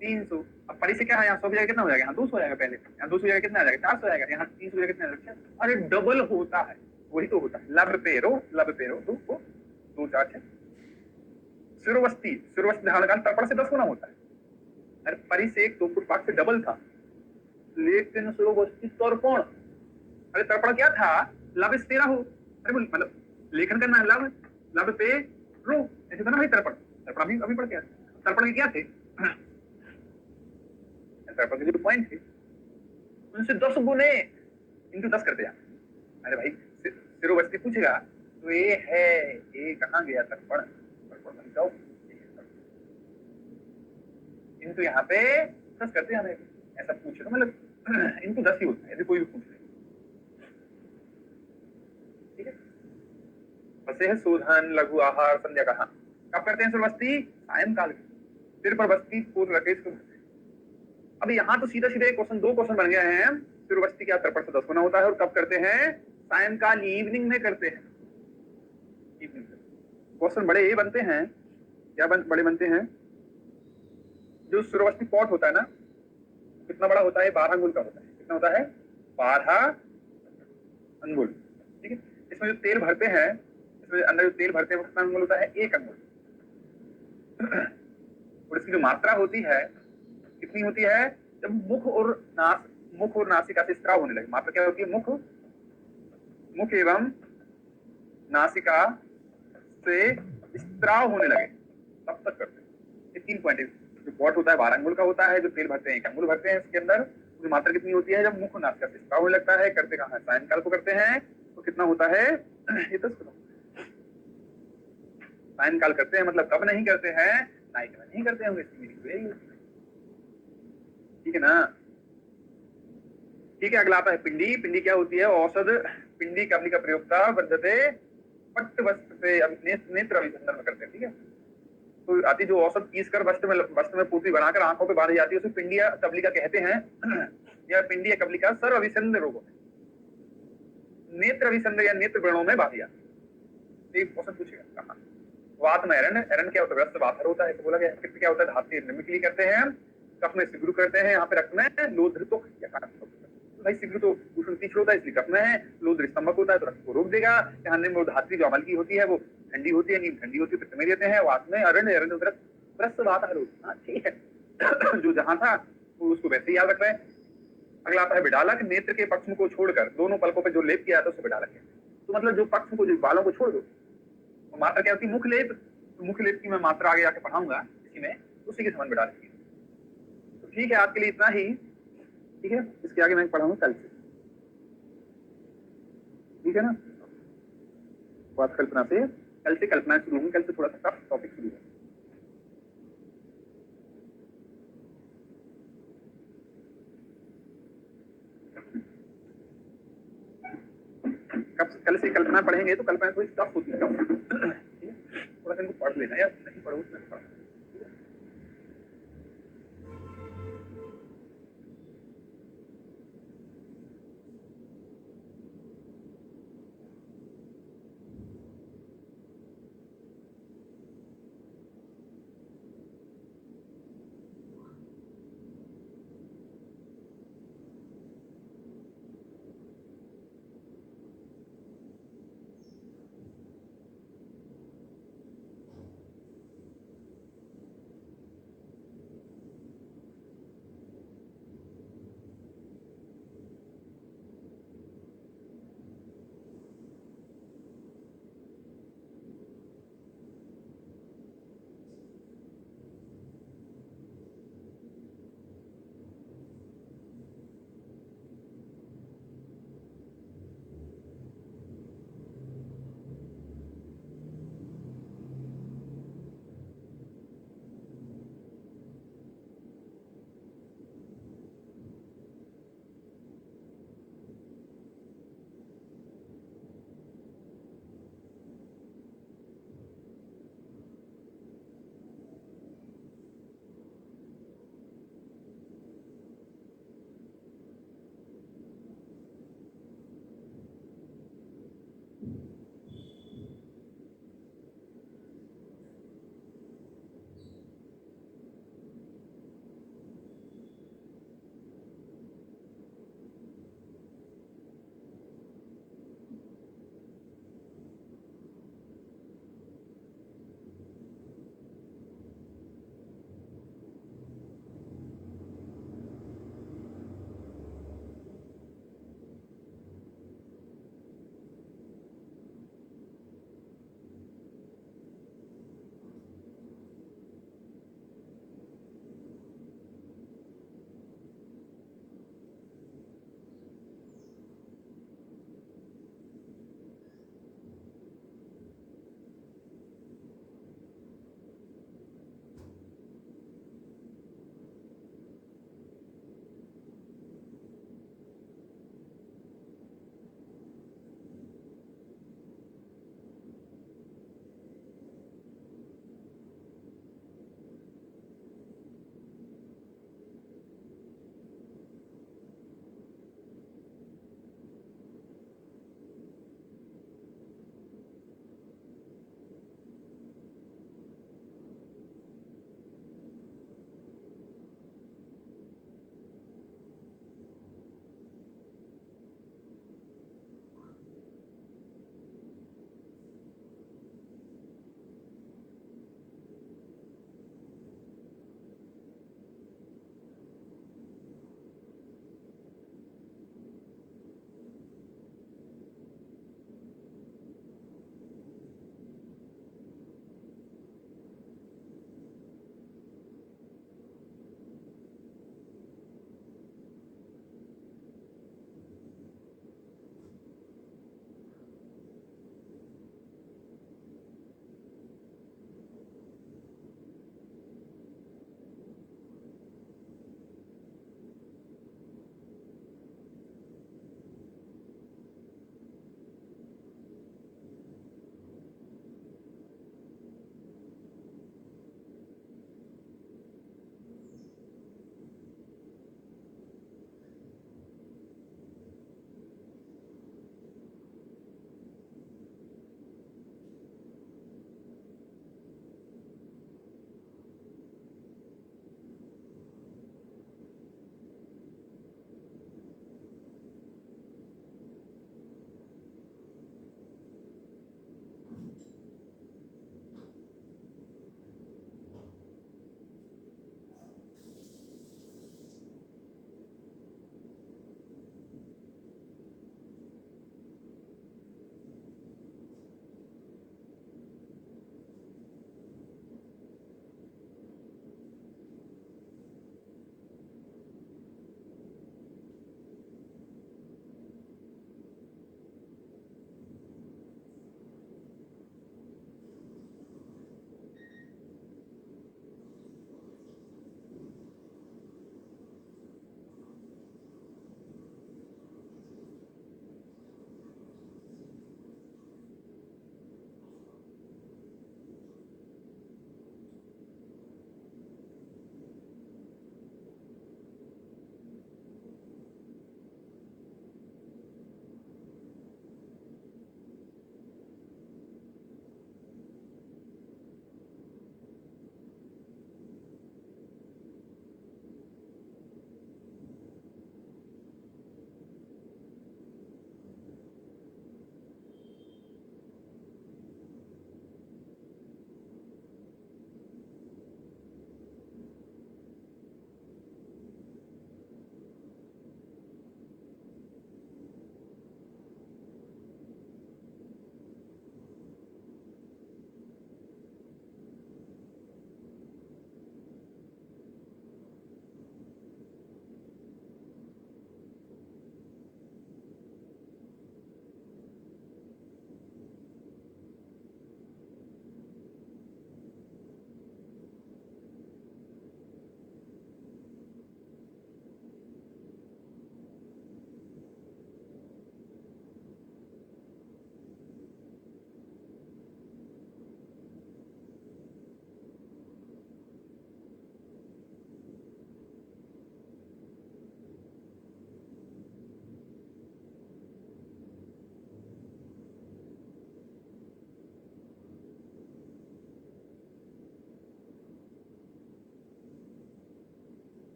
300। अब परी से क्या है, यहाँ 100 की जगह कितना हो जाएगा, यहाँ 200 हो जाएगा, पहले यहाँ 200 की जगह कितना आ जाएगा, 400 आएगा, यहाँ 300 की जगह कितना आ जाएगा। अरे डबल होता है, वही तो होता है। लब पेरो दो 4 6। सिरोवस्ती ध्यान लगा, तर्पण से 10 गुना होता है। अरे परी से 2 फुट 5 से डबल था, लेकिन सिरोवस्ती तर्पण, अरे तर्पण क्या था, लब स्थिरा हो, अरे मतलब लेखन करना है, लब पे रो, ऐसे था ना भाई। तर्पण अभी पढ़ के आए। तर्पण के क्या थे, तर्पण के जो पॉइंट थे उनसे 10 गुने इंटू 10 करते हैं। अरे भाई सिरोवस्ती पूछेगा तो ये है, ये कहाँ गया तर्पण, बन जाओ इंटू यहाँ पे 10 करते हैं हमें, ऐसा पूछे तो मतलब इंटू 10 ही होता है यदि कोई भी पूछ ले। ठीक है, बसे है शोधन, लघु आहार, संध्या कहाँ कब करते हैं सिरोवस्ती, सायंकाल के। सिर पर बस्ती पूर्व रकेश को। अब यहाँ तो सीधा सीधा क्वेश्चन, 2 क्वेश्चन बन गए हैं। सिरोवस्ती क्या तर्पण से 10 गुना होता है और कब करते हैं, सायंकाल इवनिंग में करते हैं। क्वेश्चन बड़े ये बनते हैं, क्या बड़े बनते हैं। जो सिरोवस्ती पॉट होता है ना, कितना बड़ा होता है, 12 अंगुल का होता है। कितना होता है, 12 अंगुल। ठीक है, इसमें जो तेल भरते हैं, इसमें अंदर जो तेल भरते हैं वो कितना अंगुल होता है, 1 अंगुल। और इसकी जो मात्रा होती है कितनी होती है, जब मुख और नासिका से स्त्राव होने लगे। मात्रा क्या होती है, मुख एवं नासिका से स्त्राव होने लगे तब तक करते हैं। ये 3 पॉइंट है। जो पॉट होता है 12 अंगुल का होता है, जो तेल भरते हैं 1 अंगुल भरते हैं। इसके अंदर जो मात्रा कितनी होती है, जब मुख और नासिका से स्त्राव होने लगता है। करते कहाँ है, सायंकाल को करते हैं। तो कितना होता है, ये 10 गुना। सायंकाल करते हैं मतलब कब नहीं करते हैं, नाइट में नहीं करते होंगे, इसकी मीनिंग यही होती है। ठीक है ना। ठीक है, अगला आता है पिंडी। पिंडी क्या होती है, औषध पिंडी कबली का प्रयोगता वर्धते पट्ट वस्त्र से नेत्र अभिसंधन में करते हैं। ठीक है, तो आती जो औषध पीस कर वस्त्र में पूर्ति बनाकर आंखों पे बांधी जाती है, उसे पिंडी या कबली का कहते हैं। या पिंडी या कबली का सर्व अभिसंध रोगों में, नेत्र अभिसंध या नेत्र व्रणों में बांधी जाती है। एक क्वेश्चन पूछेगा, कहा वात में एरन क्या होता है, व्यस्त वातर होता है। तो बोला गया पित्त क्या होता है, धात्य निम्नलिखित करते हैं। कफ में सिगरू करते हैं, यहाँ पे रक्त में लोध तो भाई सिगरू तो दूषण तीक्ष्ण होता है, इसलिए कफ में है। लोध स्तंभक होता है तो रक्त को रोक देगा। यहाँ में धात्री जो अमल की होती है वो ठंडी होती है, नींद ठंडी होती है, पित्त में देते हैं। वात में अरण्य व्यस्त वातर होता है। ठीक है, जो जहां था वो उसको वैसे ही याद रख रहे हैं। अगला आता है विडालक। नेत्र के पक्ष को छोड़कर दोनों पलकों पर जो लेप किया था उसे विडालक है। तो मतलब जो पक्ष को, जो बालों को छोड़ दो, मात्रा क्या होती है, मुख लेप। तो मुख लेप की मैं मात्रा आगे आके पढ़ाऊंगा इसी में, उसी के संबंध में डालेंगे। तो ठीक है, आज के लिए इतना ही। ठीक है, इसके आगे मैं पढ़ाऊंगा कल से। ठीक है ना, बात कल्पना से, कल से कल्पना शुरू होंगी। कल से थोड़ा सा टफ टॉपिक शुरू है। कल से कल्पना पढ़ेंगे तो कल्पना थोड़ी टफ होती है। थोड़ा सा इनको पढ़ लेना, या नहीं पढ़ो उसमें पढ़ो।